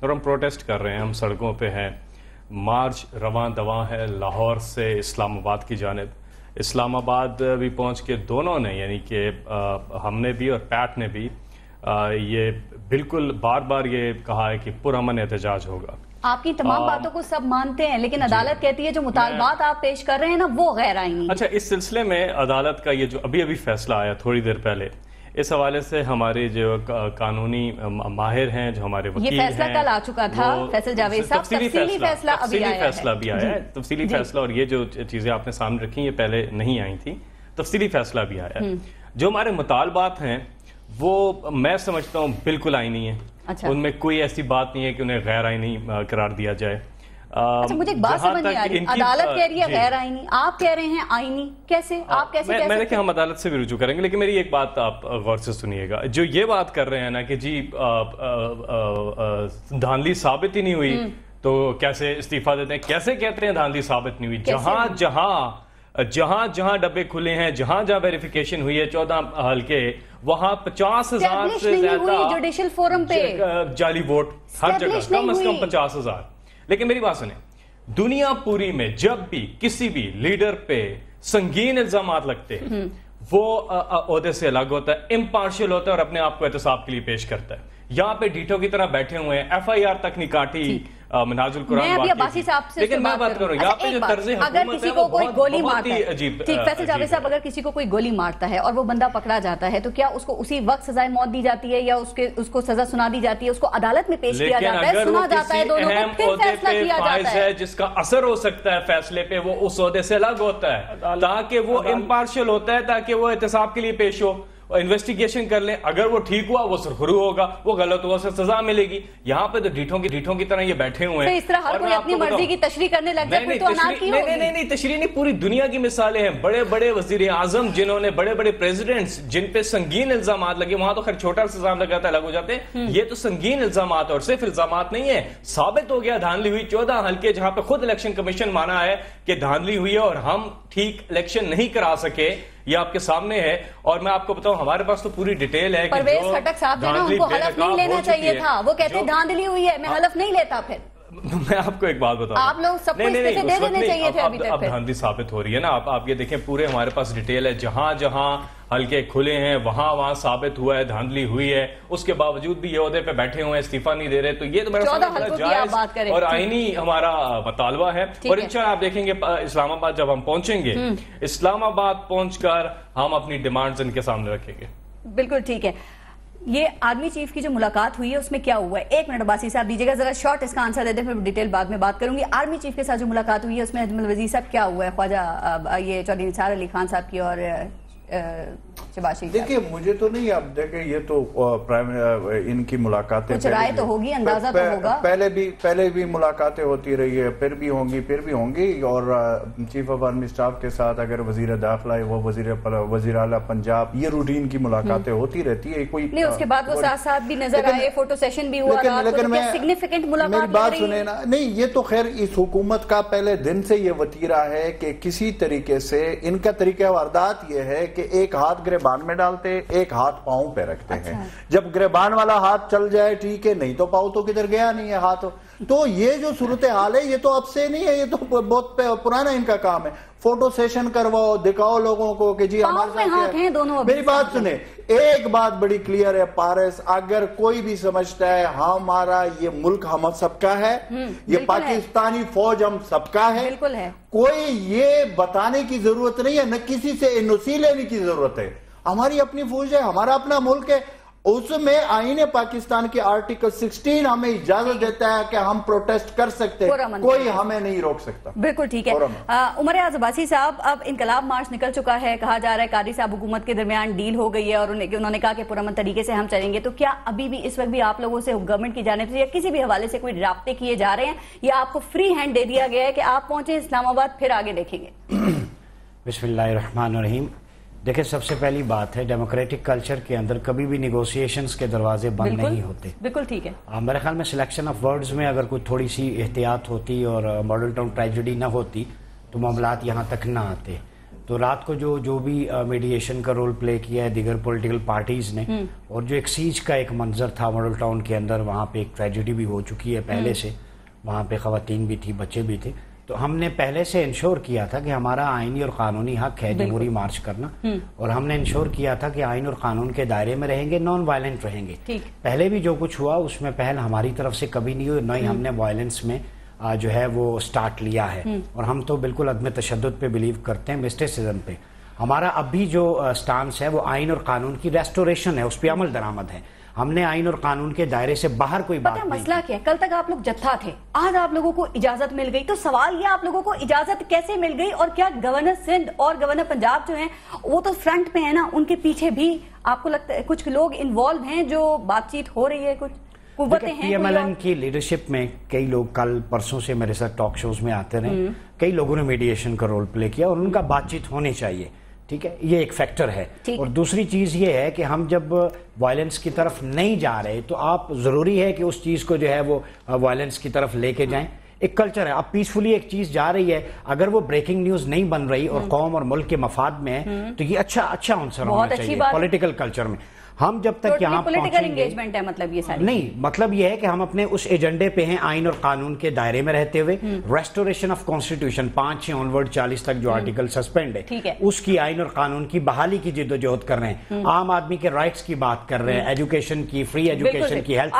اور ہم پروٹیسٹ کر رہے ہیں, ہم سڑکوں پہ ہیں, مارچ رواں دواں ہے لاہور سے اسلام آباد کی جانب. اسلام آباد بھی پہنچ کے دونوں نے, یعنی کہ ہم نے بھی اور پیٹ نے بھی یہ بالکل بار بار یہ کہا ہے کہ پرامن احتجاج ہوگا. آپ کی تمام باتوں کو سب مانتے ہیں, لیکن عدالت کہتی ہے جو مطالبات آپ پیش کر رہے ہیں نا وہ غیر آئینی. اچھا, اس سلسلے میں عدالت کا یہ جو ابھی فیصلہ آیا تھوڑی دیر پہلے, اس حوالے سے ہمارے جو قانونی ماہر ہیں, جو ہمارے وکیل ہیں, یہ فیصلہ کل آ چکا تھا فیصل جاوید صاحب, تفصیلی فیصلہ ابھی آیا ہے. تفصیلی فیصلہ, اور یہ جو چیزیں آپ نے سامنے رکھی یہ پہلے نہیں آئی تھی, تفصیلی فیصلہ بھی آیا ہے. جو ہمارے مطالبات ہیں وہ میں سمجھتا ہوں بالکل آئینی ہیں. ان میں کوئی ایسی بات نہیں ہے کہ انہیں غیر آئینی قرار دیا جائے. اچھا, مجھے ایک بات سمجھ نہیں آ رہی, عدالت کہہ رہی ہے غیر آئینی, آپ کہہ رہے ہیں آئینی, کیسے آپ کیسے کہہ سکتے ہیں؟ میں نے کہا ہم عدالت سے بھی رجوع کریں گے, لیکن میری ایک بات آپ غور سے سنیے گا. جو یہ بات کر رہے ہیں نا کہ جی دھاندلی ثابت ہی نہیں ہوئی تو کیسے استعفیٰ دیتے ہیں, کیسے کہتے ہیں دھاندلی ثابت نہیں ہوئی؟ جہاں جہاں ڈبے کھلے ہیں, جہاں جہاں ویریفیکیشن ہوئی ہے 14 حلقے, وہاں 50,000 سے زیادہ جوڈیشل فورم پہ جعلی ووٹ ہر جگہ, کم از کم 50,000. لیکن میری بات سنیں, دنیا پوری میں جب بھی کسی بھی لیڈر پہ سنگین الزامات لگتے ہیں وہ عہدے سے الگ ہوتا ہے, امپارشل ہوتا ہے اور اپنے آپ کو احتساب کے لیے پیش کرتا ہے. یہاں پہ ڈیٹو کی طرح بیٹھے ہوئے ہیں, FIR تک نہیں کاٹی منہاج القرآن. میں ابھی عباسی صاحب سے لیکن میں بات کروں یہاں پہ جو طرز حکومت ہے وہ بہت ہی عجیب. ٹھیک, فیصل جاوید صاحب, اگر کسی کو کوئی گولی مارتا ہے اور وہ بندہ پکڑا جاتا ہے تو کیا اس کو اسی وقت سزائے موت دی جاتی ہے یا اس کو سزا سنا دی جاتی ہے, اس کو عدالت میں پیش کیا جاتا ہے, سنا جاتا ہے, دونوں کو پھر فیصلہ کیا جاتا ہے؟ جس کا اثر ہو سکتا ہے فیصلے پہ وہ اس عہدے سے الگ ہوتا ہے تاکہ وہ امپارشل ہوتا ہے, تاکہ وہ احتساب کے لیے پیش ہو, انویسٹیگیشن کر لیں. اگر وہ ٹھیک ہوا وہ سرخرو ہوگا, وہ غلط ہوا اسے سزا ملے گی. یہاں پہ تو ڈیٹھوں کی طرح یہ بیٹھے ہوئے ہیں. اس طرح ہر کوئی اپنی مرضی کی تشریح کرنے لگ جائے تو انارکی ہوگی. نہیں, تشریح نہیں, پوری دنیا کی مثالیں ہیں. بڑے بڑے وزیر اعظم جنہوں نے, بڑے بڑے پریزیڈنٹس جن پہ سنگین الزامات لگے, وہاں تو خیر چھوٹا سا الزام لگاتا ہے الگ ہو جاتے ہیں. یہ تو سنگین الزامات, اور صرف الزامات نہیں ہے, ثابت ہو گیا دھاندلی ہوئی. 14 حلقے جہاں پہ خود الیکشن کمیشن مانا ہے کہ دھاندلی ہوئی ہے اور ہم ٹھیک الیکشن نہیں کرا سکے, یہ آپ کے سامنے ہے. اور میں آپ کو بتاؤں ہمارے پاس تو پوری ڈیٹیل ہے. پرویز خٹک صاحب جو نا ان کو حلف نہیں لینا چاہیے تھا, وہ کہتے ہیں دھاندلی ہوئی ہے, میں حلف نہیں لیتا. پھر میں آپ کو ایک بات بتاؤں, آپ لوگ سب کو اس میں سے دے دینے چاہیے تھے. اب دھاندلی ثابت ہو رہی ہے نا, آپ یہ دیکھیں پورے ہمارے پاس ڈیٹیل ہے, جہاں جہاں حلقے کھلے ہیں وہاں ثابت ہوا ہے دھاندلی ہوئی ہے. اس کے باوجود بھی یہ عہدے پہ بیٹھے ہوئے ہیں, استعفیٰ نہیں دے رہے. تو یہ تو میرا جائز اور آئینی ہمارا مطالبہ ہے. اور انشاءاللہ آپ دیکھیں گے اسلام آباد جب ہم پہنچیں گے, اسلام آباد پہنچ کر ہم اپنی ڈیمانڈز ان کے سامنے رکھیں گے. بالکل ٹھیک ہے. یہ آرمی چیف کی جو ملاقات ہوئی ہے اس میں کیا ہوا ہے؟ ایک منٹ عباسی صاحب دیجیے گا, ذرا شارٹ اس کا آنسر دے دیں, پھر ڈیٹیل بعد میں بات کروں گی. آرمی چیف کے ساتھ جو ملاقات ہوئی ہے اس میں اجمل وزیر صاحب کیا ہوا ہے, خواجہ یہ چودھری نثار علی خان صاحب کی اور شہباز شریف؟ دیکھیں مجھے تو نہیں, اب دیکھیں یہ تو ان کی ملاقاتیں کچھ رائے تو ہوگی, اندازہ تو ہوگا. پہلے بھی ملاقاتیں ہوتی رہی ہے, پھر بھی ہوں گی. اور چیف آف آرمی سٹاف کے ساتھ اگر وزیر داخلہ ہے, وہ وزیر اعلیٰ پنجاب, یہ روٹین کی ملاقاتیں ہوتی رہتی ہے. کوئی نہیں, اس کے بعد وہ ساتھ ساتھ بھی نظر آئے, فوٹو سیشن بھی ہوا, لیکن سگنیفیکنٹ ملاقات. میری بات سنیں نا, نہیں یہ تو خیر اس حکومت کا پہلے دن سے یہ وتیرہ ہے کہ کسی طریقے سے ان کا طریقہ واردات یہ ہے کہ ایک ہاتھ گریبان میں ڈالتے, ایک ہاتھ پاؤں پہ رکھتے ہیں. جب گریبان والا ہاتھ چل جائے ٹھیک ہے, نہیں تو پاؤں تو کدھر گیا نہیں ہے ہاتھ. تو یہ جو صورتحال ہے یہ تو اب سے نہیں ہے, یہ تو بہت پرانا ان کا کام ہے. فوٹو سیشن کرواؤ, دکھاؤ لوگوں کو کہ جی ہمارے ساتھ ہیں دونوں. میری بات سنیں, ایک بات بڑی کلیئر ہے پارس, اگر کوئی بھی سمجھتا ہے ہمارا یہ ملک ہم سب کا ہے, یہ پاکستانی فوج ہم سب کا ہے, کوئی یہ بتانے کی ضرورت نہیں ہے, نہ کسی سے NOC لینے کی ضرورت ہے. ہماری اپنی فوج ہے, ہمارا اپنا ملک ہے, اس میں آئین پاکستان کی آرٹیکل 16 ہمیں اجازت دیتا ہے کہ ہم پروٹیسٹ کر سکتے ہیں, کوئی ہمیں نہیں روک سکتا. بالکل ٹھیک ہے. عمر اعظم عباسی صاحب, اب انقلاب مارچ نکل چکا ہے, کہا جا رہا ہے قادری صاحب حکومت کے درمیان ڈیل ہو گئی ہے اور انہوں نے کہا کہ پرامن طریقے سے ہم چلیں گے. تو کیا ابھی بھی اس وقت بھی آپ لوگوں سے گورنمنٹ کی جانب سے یا کسی بھی حوالے سے کوئی رابطے کیے جا رہے ہیں, یا آپ کو فری ہینڈ دے دیا گیا ہے کہ آپ پہنچیں اسلام آباد پھر آگے دیکھیں گے؟ بسم اللہ الرحمن الرحیم. دیکھیں سب سے پہلی بات ہے, ڈیموکریٹک کلچر کے اندر کبھی بھی نیگوسیشنز کے دروازے بند نہیں ہوتے. بالکل ٹھیک ہے. میرے خیال میں سلیکشن آف ورڈز میں اگر کوئی تھوڑی سی احتیاط ہوتی اور ماڈل ٹاؤن ٹریجڈی نہ ہوتی تو معاملات یہاں تک نہ آتے. تو رات کو جو بھی میڈیشن کا رول پلے کیا ہے دیگر پولیٹیکل پارٹیز نے، اور جو ایک سیج کا ایک منظر تھا ماڈل ٹاؤن کے اندر، وہاں پہ ایک ٹریجڈی بھی ہو چکی ہے پہلے سے، وہاں پہ خواتین بھی تھی، بچے بھی تھے، تو ہم نے پہلے سے انشور کیا تھا کہ ہمارا آئینی اور قانونی حق ہے جمہوری مارچ کرنا، اور ہم نے انشور کیا تھا کہ آئین اور قانون کے دائرے میں رہیں گے، نان وائلنٹ رہیں گے۔ پہلے بھی جو کچھ ہوا اس میں پہل ہماری طرف سے کبھی نہیں ہوئی، نہ ہی ہم نے وائلنس میں جو ہے وہ سٹارٹ لیا ہے، اور ہم تو بالکل عدم تشدد پہ بلیو کرتے ہیں، مسٹیسزم پہ۔ ہمارا اب بھی جو سٹانس ہے وہ آئین اور قانون کی ریسٹوریشن ہے، اس پہ عمل درآمد ہے۔ ہم نے آئین اور قانون کے دائرے سے باہر کوئی بات نہیں۔ مسئلہ کیا ہے، کل تک آپ لوگ جتھا تھے، آج آپ لوگوں کو اجازت مل گئی، تو سوال یہ آپ لوگوں کو اجازت کیسے مل گئی، اور کیا گورنر سندھ اور گورنر پنجاب جو ہیں وہ تو فرنٹ پہ ہیں نا، ان کے پیچھے بھی آپ کو لگتا ہے کچھ لوگ انوالو ہیں جو بات چیت ہو رہی ہے، کچھ قوتیں ہیں؟ پی ایم ایل این کی لیڈرشپ میں کئی لوگ کل پرسوں سے میرے ساتھ ٹاک شوز میں آتے رہے، کئی لوگوں نے میڈیشن کا رول پلے کیا، اور ان کا بات چیت ہونی چاہیے، ٹھیک ہے، یہ ایک فیکٹر ہے۔ اور دوسری چیز یہ ہے کہ ہم جب وائلنس کی طرف نہیں جا رہے تو آپ ضروری ہے کہ اس چیز کو جو ہے وہ وائلنس کی طرف لے کے جائیں۔ ایک کلچر ہے، اب پیسفلی ایک چیز جا رہی ہے، اگر وہ بریکنگ نیوز نہیں بن رہی اور قوم اور ملک کے مفاد میں ہے تو یہ اچھا عنصر ہونا چاہیے پولیٹیکل کلچر میں۔ ہم جب تک یہاں پولیٹیکل انگیجمنٹ ہے، مطلب یہ ساری نہیں، مطلب یہ ہے کہ ہم اپنے اس ایجنڈے پہ ہیں آئین اور قانون کے دائرے میں رہتے ہوئے، ریسٹوریشن آف کانسٹیٹیوشن 5 آنورڈ 40 تک جو آرٹیکل سسپینڈ ہے اس کی آئین اور قانون کی بحالی کی جد و جہد کر رہے ہیں، عام آدمی کے رائٹس کی بات کر رہے ہیں، ایجوکیشن کی، فری ایجوکیشن کی، ہیلتھ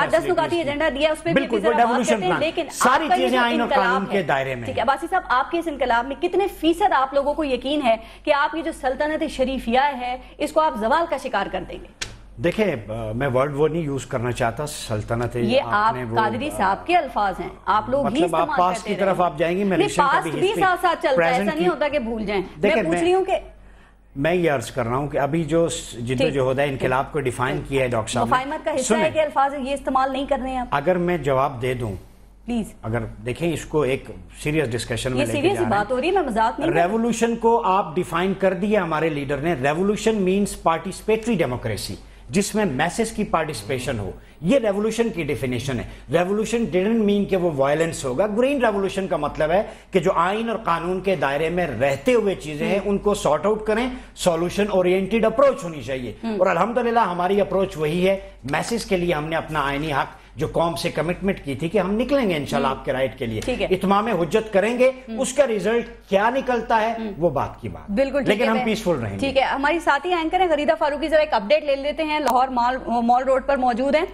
بالکل ریولیوشن پلان، ساری چیزیں آئین اور قانون کے دائرے میں۔ عباسی صاحب، آپ کے اس انقلاب میں کتنے فیصد آپ لوگوں کو یقین ہے کہ آپ کی جو سلطنت شریفیہ ہے اس کو آپ زوال کا شکار کر دیں گے؟ دیکھیں، میں ورڈ وہ نہیں یوز کرنا چاہتا، سلطنت یہ آپ قادری صاحب کے الفاظ ہیں، آپ لوگ ہی استعمال کرتے پاس کی طرف آپ جائیں گی، میں پاس بھی ساتھ ساتھ چلتا ہے، ایسا نہیں ہوتا کہ بھول جائیں۔ میں پوچھ رہی ہوں کہ میں یہ عرض کر رہا ہوں کہ ابھی جو جدوجہد ہے انقلاب کو ڈیفائن کیا ہے ڈاکٹر صاحب، مفاہمت کا حصہ ہے کہ الفاظ یہ استعمال نہیں کرنے ہیں۔ اگر میں جواب دے دوں پلیز، اگر دیکھیں اس کو ایک سیریس ڈسکشن میں یہ سیریس بات ہو رہی ہے، میں مذاق نہیں۔ ریولوشن کو آپ ڈیفائن کر دیا ہمارے لیڈر نے، ریولوشن مینس پارٹیسپیٹری ڈیموکریسی، جس میں میسز کی پارٹیسپیشن ہو، یہ ریولوشن کی ڈیفینیشن ہے۔ ریولوشن ڈیڈنٹ مین کہ وہ وائلنس ہوگا۔ گرین ریولوشن کا مطلب ہے کہ جو آئین اور قانون کے دائرے میں رہتے ہوئے چیزیں ہیں ان کو سارٹ آؤٹ کریں، سولوشن اورینٹڈ اپروچ ہونی چاہیے، اور الحمدللہ ہماری اپروچ وہی ہے۔ میسز کے لیے ہم نے اپنا آئینی حق جو قوم سے کمٹمنٹ کی تھی کہ ہم نکلیں گے انشاءاللہ آپ کے رائٹ کے لیے، اتمام حجت کریں گے، اس کا ریزلٹ کیا نکلتا ہے وہ بات کی بات، بالکل، لیکن ہم پیسفل رہیں گے۔ ٹھیک ہے، ہماری ساتھی اینکر ہیں غریدہ فاروقی، ذرا ایک اپڈیٹ لے لیتے ہیں، لاہور مال روڈ پر موجود ہیں۔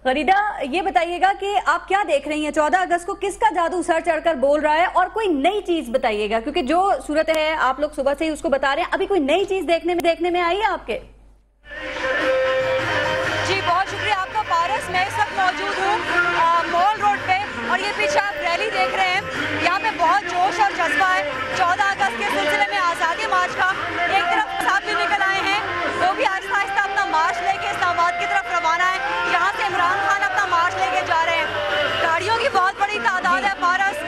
غریدہ، یہ بتائیے گا کہ آپ کیا دیکھ رہی ہیں، 14 اگست کو کس کا جادو سر چڑھ کر بول رہا ہے، اور کوئی نئی چیز بتائیے گا، کیونکہ جو صورت ہے آپ لوگ صبح سے ہی اس کو بتا رہے ہیں، ابھی کوئی نئی چیز دیکھنے میں آئی ہے آپ کے؟ جی بہت شکریہ آپ کا پارس، میں اس وقت موجود ہوں مال روڈ پہ، اور یہ پیچھے آپ ریلی دیکھ رہے ہیں، یہاں پہ بہت جوش اور جذبہ ہے 14 اگست کے سلسلے میں آزادی مارچ کا۔ ایک طرف ساتھی نکل آئے ہیں، وہ بھی آہستہ آہستہ اپنا مارچ لے کے اسلام آباد کی طرف روانہ ہے، یہاں سے عمران خان اپنا مارچ لے کے جا رہے ہیں، گاڑیوں کی بہت بڑی تعداد ہے پارس،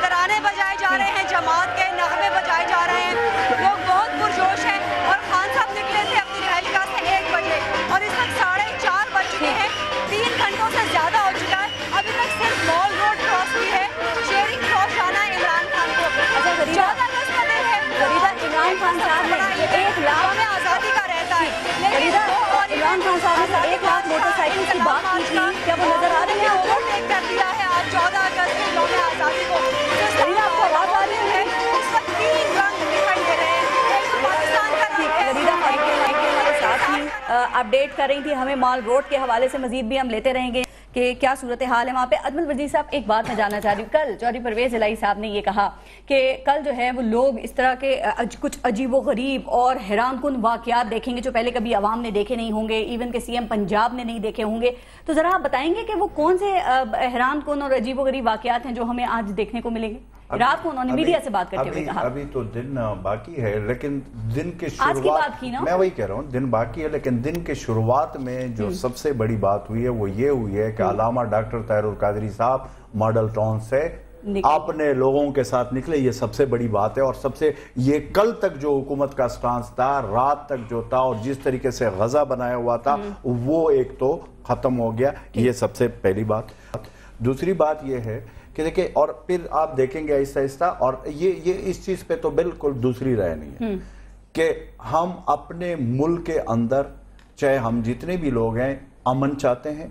ترانے بجائے جا رہے ہیں، جماعت کے نغمے بجائے جا رہے ہیں، لوگ بہت پرجوش ہیں، اور خان صاحب نکلے تھے اپنی رہائش گاہ سے 1 بجے، اور اس وقت 4:30 بج چکے ہیں، 3 گھنٹوں سے زیادہ ہو چکا ہے، ابھی تک صرف مال روڈ کراس کی ہے، شیئرنگ کراس آنا ہے عمران خان کو۔ 14 اگست کا دن ہے، عمران خان صاحب نے 1 لاکھ میں آزادی کا رہتا ہے، عمران خان صاحب نے 1 لاکھ موٹر سائیکل کی بات کی تھی، کیا وہ نظر آ رہی ہے؟ اوور ٹیک کر دیا ہے آج 14 اگست کے یوم آزادی کو۔ آپ کو آواز آ رہی ہے؟ اس وقت 3 رنگ دکھائی دے رہے ہیں، ایک تو پاکستان کا رنگ ہے، ہمارے ساتھ ہی اپڈیٹ کر رہی تھی ہمیں مال روڈ کے حوالے سے، مزید بھی ہم لیتے رہیں گے کہ کیا صورتحال ہے وہاں پہ۔ اجمل وزیر صاحب، ایک بات میں جاننا چاہ رہی ہوں، کل چودھری پرویز الہی صاحب نے یہ کہا کہ کل جو ہے وہ لوگ اس طرح کے کچھ عجیب و غریب اور حیران کن واقعات دیکھیں گے جو پہلے کبھی عوام نے دیکھے نہیں ہوں گے، ایون کہ سی ایم پنجاب نے نہیں دیکھے ہوں گے، تو ذرا آپ بتائیں گے کہ وہ کون سے حیران کن اور عجیب و غریب واقعات ہیں جو ہمیں آج دیکھنے کو ملیں گے؟ رات کو انہوں نے میڈیا سے بات کرتے ہوئے کہا ابھی تو دن باقی ہے، لیکن دن کے آج کی بات کی نا، میں وہی کہہ رہا ہوں، دن باقی ہے، لیکن دن کے شروعات میں جو سب سے بڑی بات ہوئی ہے وہ یہ ہوئی ہے کہ علامہ ڈاکٹر طاہر القادری صاحب ماڈل ٹاؤن سے اپنے لوگوں کے ساتھ نکلے، یہ سب سے بڑی بات ہے، اور سب سے یہ کل تک جو حکومت کا سٹانس تھا، رات تک جو تھا، اور جس طریقے سے غزہ بنایا ہوا تھا وہ ایک تو ختم ہو گیا، یہ سب سے پہلی بات۔ دوسری بات یہ ہے کہ دیکھیں، اور پھر آپ دیکھیں گے آہستہ آہستہ، اور یہ اس چیز پہ تو بالکل دوسری رائے نہیں ہے کہ ہم اپنے ملک کے اندر چاہے ہم جتنے بھی لوگ ہیں امن چاہتے ہیں.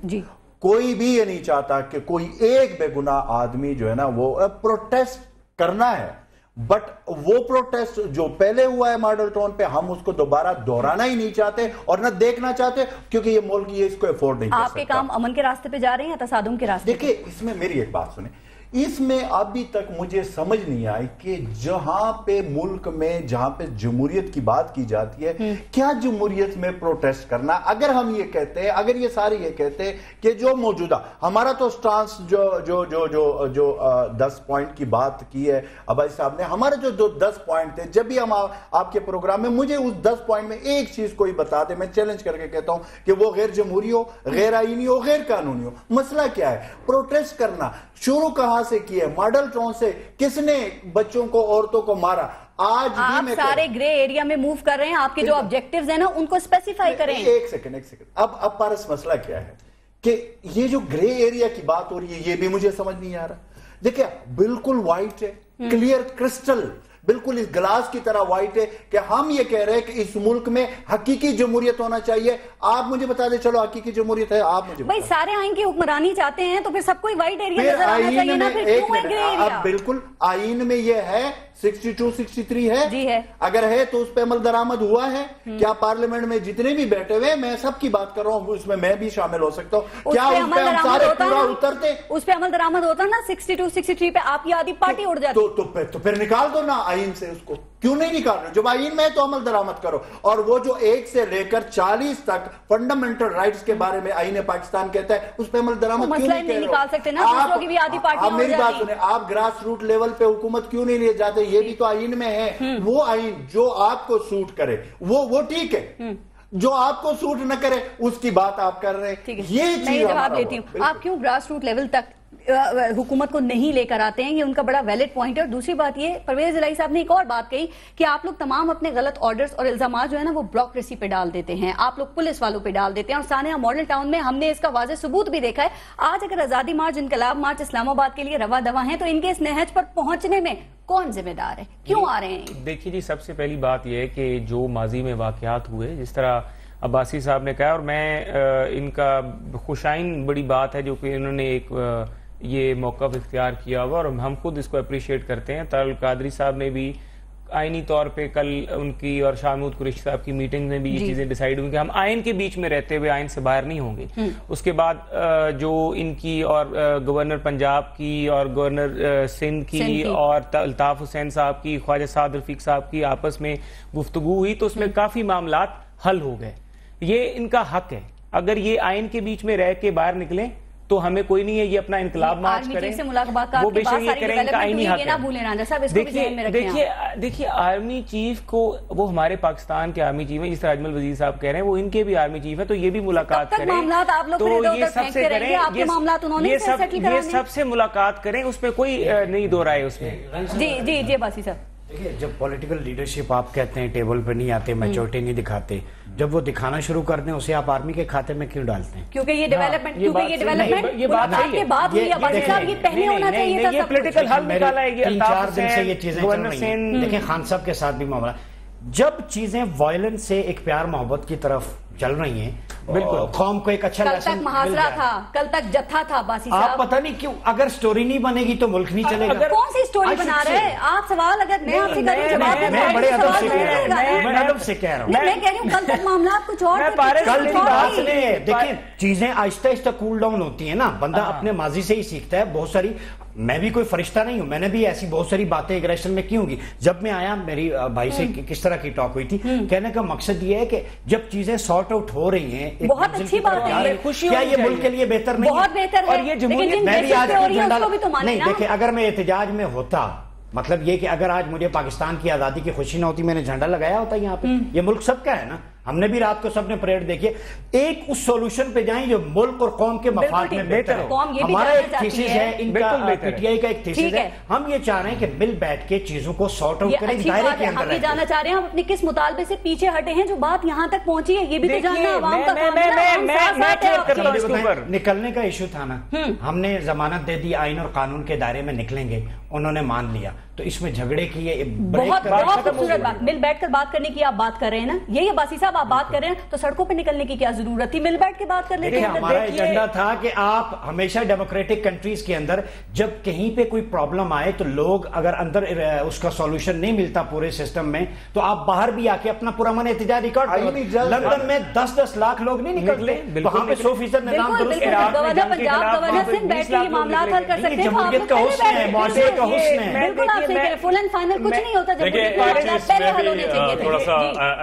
کوئی بھی یہ نہیں چاہتا کہ کوئی ایک بے گناہ آدمی جو ہے نا وہ پروٹیسٹ کرنا ہے، بٹ وہ پروٹیسٹ جو پہلے ہوا ہے ماڈل ٹاؤن پہ، ہم اس کو دوبارہ دہرانا ہی نہیں چاہتے اور نہ دیکھنا چاہتے، کیونکہ یہ ملک یہ اس کو افورڈ نہیں کر سکتا. آپ کے کام امن کے راستے پہ جا رہے ہیں یا تصادم کے راستے؟ دیکھیں، اس میں میری ایک بات سنیں، اس میں ابھی تک مجھے سمجھ نہیں آئی کہ جہاں پہ ملک میں جہاں پہ جمہوریت کی بات کی جاتی ہے، کیا جمہوریت میں پروٹیسٹ کرنا؟ اگر ہم یہ کہتے ہیں، اگر یہ سارے یہ کہتے ہیں کہ جو موجودہ ہمارا تو سٹانس جو 10 پوائنٹ کی بات کی ہے عباسی صاحب نے، ہمارے جو 10 پوائنٹ تھے، جب بھی ہم آپ کے پروگرام میں مجھے اس 10 پوائنٹ میں ایک چیز کوئی بتا دے، میں چیلنج کر کے کہتا ہوں کہ وہ غیر جمہوری ہو، غیر آئینی ہو، غیر قانونی ہو. مسئلہ کیا ہے؟ پروٹیسٹ کرنا شروع کہاں سے کیا ہے؟ ماڈل ٹاؤن سے. کس نے بچوں کو، عورتوں کو مارا؟ آج بھی آپ سارے گرے ایریا میں موو کر رہے ہیں، آپ کے جو آبجیکٹیوز ہیں نا ان کو اسپیسیفائی کریں. ایک سیکنڈ. اب پارس مسئلہ کیا ہے کہ یہ جو گرے ایریا کی بات ہو رہی ہے، یہ بھی مجھے سمجھ نہیں آ رہا. دیکھیں، بالکل وائٹ ہے، کلیئر کرسٹل، بالکل اس گلاس کی طرح وائٹ ہے کہ ہم یہ کہہ رہے ہیں کہ اس ملک میں حقیقی جمہوریت ہونا چاہیے. آپ مجھے بتا دیں، چلو حقیقی جمہوریت ہے، آپ مجھے بھائی سارے آئین کی حکمرانی چاہتے ہیں تو پھر سب کوئی وائٹ ایریا نظر آنا چاہیے نا، پھر کیوں ہے گرے ایریا؟ اب بالکل آئین میں یہ ہے 62 63 ہے، جی ہے. اگر ہے تو اس پہ عمل درآمد ہوا ہے کیا؟ پارلیمنٹ میں جتنے بھی بیٹھے ہوئے، میں سب کی بات کر رہا ہوں، اس میں میں بھی شامل ہو سکتا ہوں. کیا اس پہ ہم سارے پورا اترتے؟ اس پہ عمل درآمد ہوتا نا 62 63 پہ آپ کی آدھی پارٹی اڑ جاتی. تو پھر نکال دو نا آئین سے اس کو. کیوں نہیں نکال رہے؟ جب آئین میں ہے تو عمل درآمد کرو. اور وہ جو 1 سے لے کر 40 تک فنڈامنٹل رائٹس کے بارے میں آئین پاکستان کہتا ہے، اس پہ عمل درآمد کیوں نہیں نکال سکتے نا؟ دوسروں کی بھی آدھی پارٹی. آپ میری بات سنیں، آپ گراس روٹ لیول پہ حکومت کیوں نہیں لے جاتے؟ یہ بھی تو آئین میں ہے. وہ آئین جو آپ کو سوٹ کرے وہ ٹھیک ہے، جو آپ کو سوٹ نہ کرے اس کی بات آپ کر رہے ہیں. یہ چیز جواب دیتی ہوں. آپ کیوں گراس روٹ لیول تک حکومت کو نہیں لے کر آتے ہیں؟ یہ ان کا بڑا ویلڈ پوائنٹ ہے. اور دوسری بات یہ، پرویز الہی صاحب نے ایک اور بات کہی کہ آپ لوگ تمام اپنے غلط آرڈرز اور الزامات جو ہے نا وہ بیوروکریسی پہ ڈال دیتے ہیں، آپ لوگ پولیس والوں پہ ڈال دیتے ہیں. اور سانحہ ماڈل ٹاؤن میں ہم نے اس کا واضح ثبوت بھی دیکھا ہے. آج اگر آزادی مارچ، انقلاب مارچ اسلام آباد کے لیے رواں دواں ہیں تو ان کے اس نہج پر پہنچنے میں کون ذمہ دار ہے؟ کیوں آ رہے ہیں؟ دیکھیے جی، سب سے پہلی بات یہ ہے کہ جو ماضی میں واقعات ہوئے، جس طرح عباسی صاحب نے کہا، اور میں ان کا خوشائن بڑی بات ہے جو کہ انہوں نے ایک یہ موقف اختیار کیا ہوا، اور ہم خود اس کو اپریشیٹ کرتے ہیں. طارق القادری صاحب نے بھی آئینی طور پہ کل ان کی اور شاہ محمود قریشی صاحب کی میٹنگ میں بھی یہ چیزیں ڈیسائیڈ ہوئی کہ ہم آئین کے بیچ میں رہتے ہوئے آئین سے باہر نہیں ہوں گے. اس کے بعد جو ان کی اور گورنر پنجاب کی اور گورنر سندھ کی اور الطاف حسین صاحب کی، خواجہ سعد رفیق صاحب کی آپس میں گفتگو ہوئی تو اس میں کافی معاملات حل ہو گئے. یہ ان کا حق ہے. اگر یہ آئین کے بیچ میں رہ کے باہر نکلیں تو ہمیں کوئی نہیں ہے، یہ اپنا انقلاب مارچ کریں، وہ بے شک یہ کریں، ان کا آئینی حق ہے. دیکھیے آرمی چیف کو، وہ ہمارے پاکستان کے آرمی چیف ہیں، جس طرح اجمل وزیر صاحب کہہ رہے ہیں، وہ ان کے بھی آرمی چیف ہیں، تو یہ بھی ملاقات کریں، تو یہ سب سے کریں، یہ سب سے ملاقات کریں، اس پہ کوئی نہیں دو رائے اس میں. جی باسی صاحب، دیکھیے جب پولیٹیکل لیڈرشپ آپ کہتے ہیں ٹیبل پہ نہیں آتے، میچورٹی نہیں دکھاتے، جب وہ دکھانا شروع کر دیں اسے آپ آرمی کے کھاتے میں کیوں ڈالتے ہیں؟ کیونکہ یہ ڈیولپمنٹ یہ بات صحیح ہے. بات ہوئی عباسی صاحب، یہ پہلے ہونا چاہیے تھا. یہ پولیٹیکل حل نکالا ہے. یہ 3-4 دن سے یہ چیزیں چل رہی ہیں. دیکھیں خان صاحب کے ساتھ بھی معاملہ، جب چیزیں وائلنس سے ایک پیار محبت کی طرف چل رہی ہیں، بالکل قوم کو ایک اچھا لیسن مل جائے. کل تک محاصرہ تھا، کل تک جتھا تھا باسی صاحب. آپ پتہ نہیں کیوں، اگر سٹوری نہیں بنے گی تو ملک نہیں چلے گا. کون سی سٹوری بنا رہے ہیں آپ؟ سوال اگر میں آپ سے کروں، میں بڑے ادب سے کہہ رہا ہوں، میں کہہ رہی ہوں کل تک معاملات کچھ اور تھے. کل کی بات سنیں، دیکھیں چیزیں آہستہ آہستہ کول ڈاؤن ہوتی ہیں نا، بندہ اپنے ماضی سے ہی سیکھتا ہے. بہت ساری، میں بھی کوئی فرشتہ نہیں ہوں، میں نے بھی ایسی بہت ساری باتیں اگریشن میں کی ہوں گی. جب میں آیا میری بھائی سے کس طرح کی ٹاک ہوئی تھی، کہنے کا مقصد یہ ہے کہ جب چیزیں سارٹ آؤٹ ہو رہی ہیں، بہت اچھی بات ہے، کیا یہ ملک کے لیے بہتر نہیں؟ بہت بہتر ہے. اور یہ جمہوریت میں بھی آج نہیں، دیکھیں اگر میں احتجاج میں ہوتا، مطلب یہ کہ اگر آج مجھے پاکستان کی آزادی کی خوشی نہ ہوتی، میں نے جھنڈا لگایا ہوتا یہاں پہ. یہ ملک سب کا ہے نا. ہم نے بھی رات کو سب نے پریڈ دیکھی ہے. ایک اس سولوشن پہ جائیں جو ملک اور قوم کے مفاد میں بہتر ہے. ہمارا ایک تھیسس ہے, ان کا پی ٹی آئی کا ایک تھیسس ہے, ہم یہ چاہ رہے ہیں کہ مل بیٹھ کے چیزوں کو سارٹ آؤٹ کریں دائرے کے اندر. ہم یہ جاننا چاہ رہے ہیں ہم اپنے کس مطالبے سے پیچھے ہٹے ہیں جو بات یہاں تک پہنچی ہے, یہ بھی تو جاننا عوام کا کام ہے. نکلنے کا ایشو تھا نا, ہم نے ضمانت دے دی, آئین اور قانون کے دائرے میں نکلیں گے, انہوں نے مان لیا, تو اس میں جھگڑے کی یہ بہت خوبصورت بات, مل بیٹھ کر بات کرنے کی آپ بات کر رہے ہیں نا, یہی عباسی صاحب آپ بات کر رہے ہیں, تو سڑکوں پہ نکلنے کی کیا ضرورت تھی, مل بیٹھ کے بات کر لیتے ہیں. ہمارا ایجنڈا تھا کہ آپ ہمیشہ ڈیموکریٹک کنٹریز کے اندر جب کہیں پہ کوئی پرابلم آئے تو لوگ اگر اندر اس کا سولوشن نہیں ملتا پورے سسٹم میں, تو آپ باہر بھی آ کے اپنا پورا من احتجاج ریکارڈ کرو. لندن میں 10-10 لاکھ لوگ نہیں نکلتے, وہاں پہ 100% نظام درست ہے. گورنر پنجاب, گورنر سندھ بیٹھ کے یہ معاملات حل کر سکتے ہیں. جمہوریت کا حسن ہے, معاشرے کا حسن ہے. بالکل آپ صحیح کہہ رہے ہیں, فل اینڈ فائنل کچھ نہیں ہوتا, پہلے حل ہونے چاہیے تھے. تھوڑا سا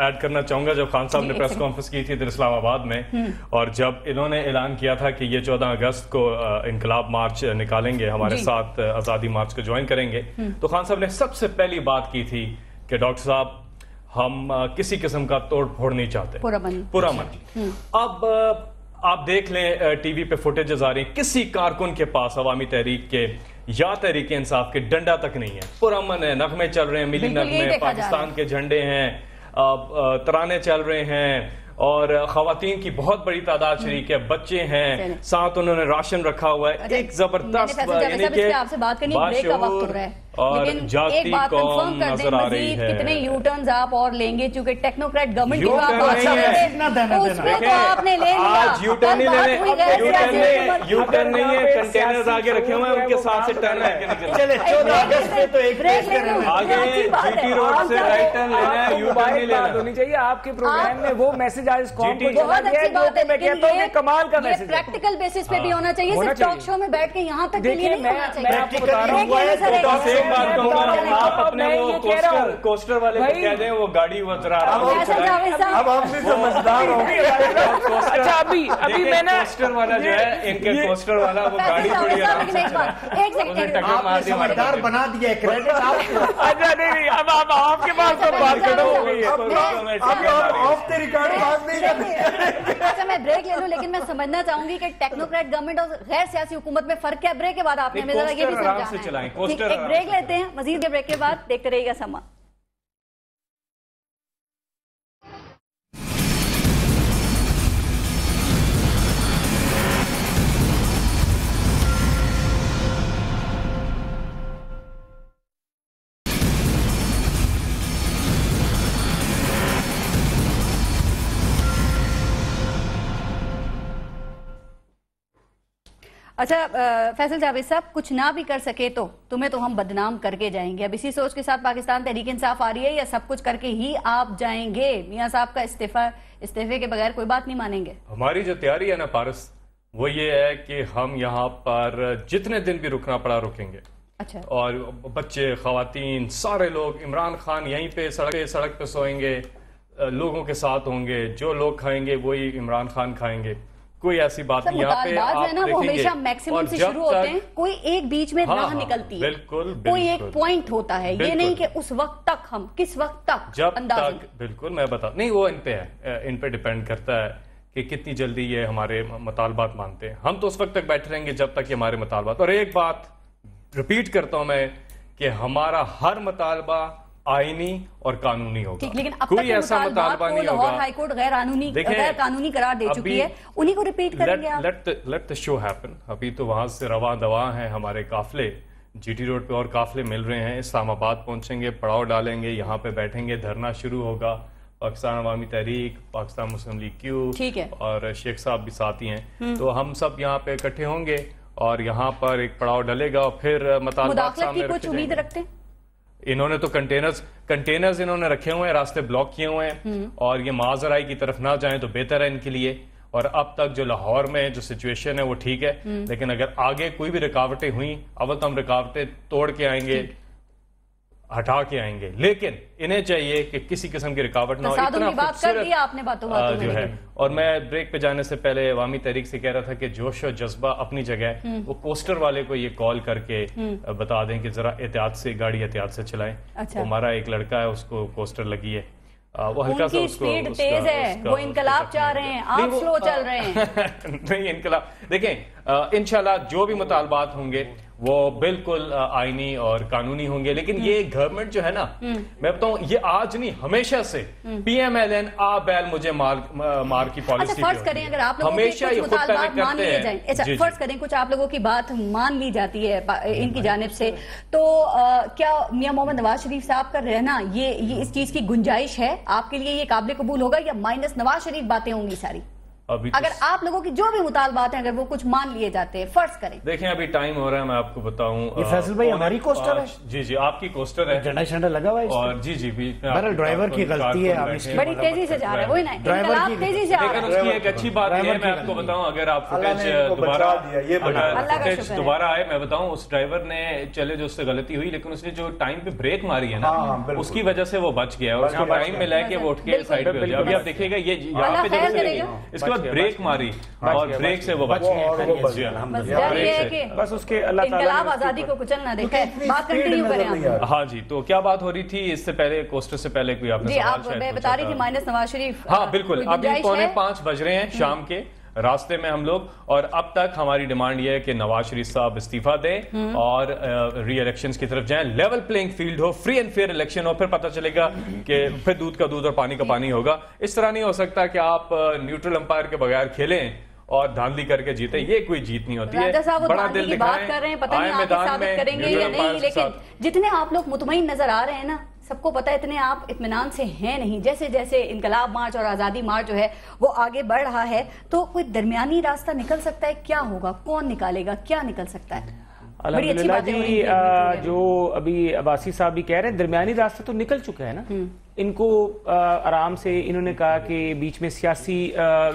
ایڈ کرنا چاہوں گا, جب خان صاحب نے پریس کانفرنس کی تھی ادھر اسلام آباد میں, اور جب انہوں نے اعلان کیا تھا کہ یہ 14 اگست کو انقلاب مارچ نکالیں گے, ہمارے ساتھ آزادی مارچ کو جوائن کریں گے, تو خان صاحب نے سب سے پہلی بات کی تھی کہ ڈاکٹر صاحب ہم کسی قسم کا توڑ پھوڑ نہیں چاہتے, پورا من. اب آپ دیکھ لیں ٹی وی پہ فوٹیجز آ رہی ہیں, کسی کارکن کے پاس عوامی تحریک کے یا تحریک انصاف کے ڈنڈا تک نہیں ہے, پرامن ہے, نغمے چل رہے ہیں, ملی نغمے, پاکستان کے جھنڈے ہیں, ترانے چل رہے ہیں, اور خواتین کی بہت بڑی تعداد شریک ہے, بچے ہیں, ساتھ انہوں نے راشن رکھا ہوا ہے. ایک زبردست یعنی کہ آپ سے بات کرنی بریک کا وقت ہو رہا ہے, لیکن ایک بات کنفرم کر دیں, مزید کتنے یو ٹرنز آپ اور لیں گے, چونکہ ٹیکنوکریٹ گورنمنٹ کی بات کر رہے ہیں, اس میں تو آپ نے لے لیا. آج یو ٹرن نہیں ہے, کنٹینرز آگے رکھے ہوئے ہیں, ان کے ساتھ سے ٹرن ہے. چلے 14 اگست پہ تو ایک بریک کریں گے, آگے جی ٹی روڈ سے رائٹ ٹرن لینا ہے, یو ٹرن نہیں لینا. ہونی چاہیے آپ کے پروگرام میں وہ میسج آج قوم کو بہت اچھی بات ہے, میں کہتا ہوں کہ کمال کا میسج پریکٹیکل بیسس پہ بھی ہونا چاہیے, صرف ٹاک شو میں بیٹھ کے یہاں تک کے لیے نہیں ہونا چاہیے. میں آپ کو بتا رہا ہوں, آپ اپنے وہ کوسٹر والے کو کہہ دیں وہ گاڑی وہ ذرا اب ہم بھی سمجھدار ہوں گے. اچھا ابھی میں نے کوسٹر والا جو ہے, ان کے کوسٹر والا وہ گاڑی بڑی آرام سے آپ نے سمجھدار بنا دیا ہے, کریڈٹ آپ کو. اچھا نہیں, اب آپ کے پاس تو بات ختم ہو گئی ہے, آف دی ریکارڈ بات نہیں کرتے. اچھا میں بریک لے لوں, لیکن میں سمجھنا چاہوں گی کہ ٹیکنوکریٹ گورنمنٹ اور غیر سیاسی حکومت میں فرق کیا. بریک کے بعد آپ نے ہمیں ذرا یہ بھی سمجھانا ہے. ایک بریک لیتے ہیں, مزید کے بریک کے بعد دیکھتے رہیے گا سما. اچھا فیصل جاوید صاحب, کچھ نہ بھی کر سکے تو تمہیں تو ہم بدنام کر کے جائیں گے. اب اسی سوچ کے ساتھ پاکستان تحریک انصاف آ رہی ہے, یا سب کچھ کر کے ہی آپ جائیں گے؟ میاں صاحب کا استعفے کے بغیر کوئی بات نہیں مانیں گے. ہماری جو تیاری ہے نا پارس, وہ یہ ہے کہ ہم یہاں پر جتنے دن بھی رکنا پڑا رکیں گے. اچھا, اور بچے, خواتین, سارے لوگ, عمران خان یہیں پہ سڑک پہ سوئیں گے, لوگوں کے ساتھ ہوں گے, جو لوگ کھائیں گے وہی عمران خان کھائیں گے. کوئی ایسی بات نہیں. یہاں پہ آپ دیکھیں گے, وہ ہمیشہ میکسیمم سے شروع ہوتے ہیں, کوئی ایک بیچ میں راہ نکلتی ہے, بالکل کوئی ایک پوائنٹ ہوتا ہے, یہ نہیں کہ اس وقت تک ہم کس وقت تک جب تک. بالکل میں بتا نہیں, وہ ان پہ ہے, ان پہ ڈیپینڈ کرتا ہے کہ کتنی جلدی یہ ہمارے مطالبات مانتے ہیں. ہم تو اس وقت تک بیٹھے رہیں گے جب تک یہ ہمارے مطالبات. اور ایک بات ریپیٹ کرتا ہوں میں کہ ہمارا ہر مطالبہ آئینی اور قانونی ہوگا. لیکن اب کوئی ایسا مطالبہ نہیں ہوگا. لاہور ہائی کورٹ غیر قانونی قرار دے چکی ہے, انہی کو ریپیٹ کریں گے آپ. Let the show happen. ابھی تو وہاں سے رواں دواں ہیں ہمارے قافلے, جی ٹی روڈ پہ اور قافلے مل رہے ہیں, اسلام آباد پہنچیں گے, پڑاؤ ڈالیں گے, یہاں پہ بیٹھیں گے, دھرنا شروع ہوگا. پاکستان عوامی تحریک, پاکستان مسلم لیگ کیو اور شیخ صاحب بھی ساتھی ہیں, تو ہم سب یہاں پہ اکٹھے ہوں گے اور یہاں پر ایک پڑاؤ ڈلے گا, اور پھر مطالبات سامنے رکھے. کچھ امید رکھتے ہیں انہوں نے تو کنٹینرز انہوں نے رکھے ہوئے ہیں, راستے بلاک کیے ہوئے ہیں, اور یہ معاذرائی کی طرف نہ جائیں تو بہتر ہے ان کے لیے. اور اب تک جو لاہور میں جو سچویشن ہے وہ ٹھیک ہے, لیکن اگر آگے کوئی بھی رکاوٹیں ہوئیں, اول تو ہم رکاوٹیں توڑ کے آئیں گے, ہٹا کے آئیں گے, لیکن انہیں چاہیے کہ کسی قسم کی رکاوٹ نہ ہو. اتنا خوبصورت جو ہے. اور میں بریک پہ جانے سے پہلے عوامی تحریک سے کہہ رہا تھا کہ جوش و جذبہ اپنی جگہ ہے, وہ پوسٹر والے کو یہ کال کر کے بتا دیں کہ ذرا احتیاط سے گاڑی احتیاط سے چلائیں. ہمارا ایک لڑکا ہے, اس کو پوسٹر لگی ہے, وہ ہلکا سا اس کو اسپیڈ تیز ہے، وہ انقلاب چاہ رہے ہیں، آپ سلو چل رہے ہیں. نہیں انقلاب دیکھیں انشاءاللہ جو بھی مطالبات ہوں گے وہ بالکل آئینی اور قانونی ہوں گے، لیکن یہ گورنمنٹ جو ہے نا میں بتاؤں یہ آج نہیں ہمیشہ سے پی ایم ایل این آ بیل مجھے مار کی پالیسی. اچھا فرض کریں اگر آپ لوگوں کی کچھ مطالبات مان لیے جائیں، اچھا فرض کریں کچھ آپ لوگوں کی بات مان لی جاتی ہے ان کی جانب سے، تو کیا میاں محمد نواز شریف صاحب کا رہنا یہ اس چیز کی گنجائش ہے آپ کے لیے، یہ قابل قبول ہوگا یا مائنس نواز شریف باتیں ہوں گی ساری؟ اگر آپ لوگوں کی جو بھی مطالبات ہیں اگر وہ کچھ مان لیے جاتے ہیں، فرض کریں. دیکھیں ابھی ٹائم ہو رہا ہے، میں آپ کو بتاؤں یہ فیصل بھائی ہماری کوسٹر ہے. جی جی آپ کی کوسٹر ہے، جھنڈا شنڈا لگا ہوا ہے اور جی جی بہرحال ڈرائیور کی غلطی ہے، ہم اس کی بڑی تیزی سے جا رہا ہے، وہی نا انقلاب تیزی سے آ رہا لیکن ہے. اس کی ایک اچھی بات یہ ہے میں آپ کو بتاؤں، اگر آپ فوٹیج دوبارہ آئے میں بتاؤں اس ڈرائیور نے چلے جو اس سے غلطی ہوئی لیکن اس نے جو ٹائم پہ بریک ماری ہے نا اس کی وجہ سے وہ بچ گیا، اور اس کو ٹائم میں لے کے وہ اٹھ کے سائڈ پہ ہو گیا. ابھی آپ دیکھیے گا یہ یہاں پہ اس کے بعد بریک ماری اور بریک سے وہ بچ گئے. بس اس کے اللہ تعالیٰ انقلاب آزادی کو کچل نہ دیکھے. بات کنٹینیو کریں آپ. ہاں جی تو کیا بات ہو رہی تھی اس سے پہلے کوسٹر سے پہلے کوئی آپ نے جی آپ میں بتا رہی تھی مائنس نواز شریف. ہاں بالکل ابھی 4:45 بج رہے ہیں شام کے راستے میں ہم لوگ، اور اب تک ہماری ڈیمانڈ یہ ہے کہ نواز شریف صاحب استعفیٰ دیں اور ری الیکشنز کی طرف جائیں، لیول پلینگ فیلڈ ہو، فری اینڈ فیئر الیکشن ہو، پھر پتہ چلے گا کہ پھر دودھ کا دودھ اور پانی کا پانی ہوگا. اس طرح نہیں ہو سکتا کہ آپ نیوٹرل امپائر کے بغیر کھیلیں اور دھاندلی کر کے جیتے، یہ کوئی جیت نہیں ہوتی ہے. بڑا دل بات کر رہے ہیں، پتہ نہیں آپ ثابت کریں گے یا نہیں، لیکن جتنے آپ لوگ مطمئن نظر آ رہے ہیں نا سب کو پتہ ہے اتنے آپ اطمینان سے ہیں نہیں. جیسے جیسے انقلاب مارچ اور آزادی مارچ جو ہے وہ آگے بڑھ رہا ہے تو کوئی درمیانی راستہ نکل سکتا ہے؟ کیا ہوگا، کون نکالے گا، کیا نکل سکتا ہے؟ الحمدللہ جی جو ابھی عباسی صاحب بھی کہہ رہے ہیں درمیانی راستہ تو نکل چکا ہے نا. ان کو آرام سے انہوں نے کہا کہ بیچ میں سیاسی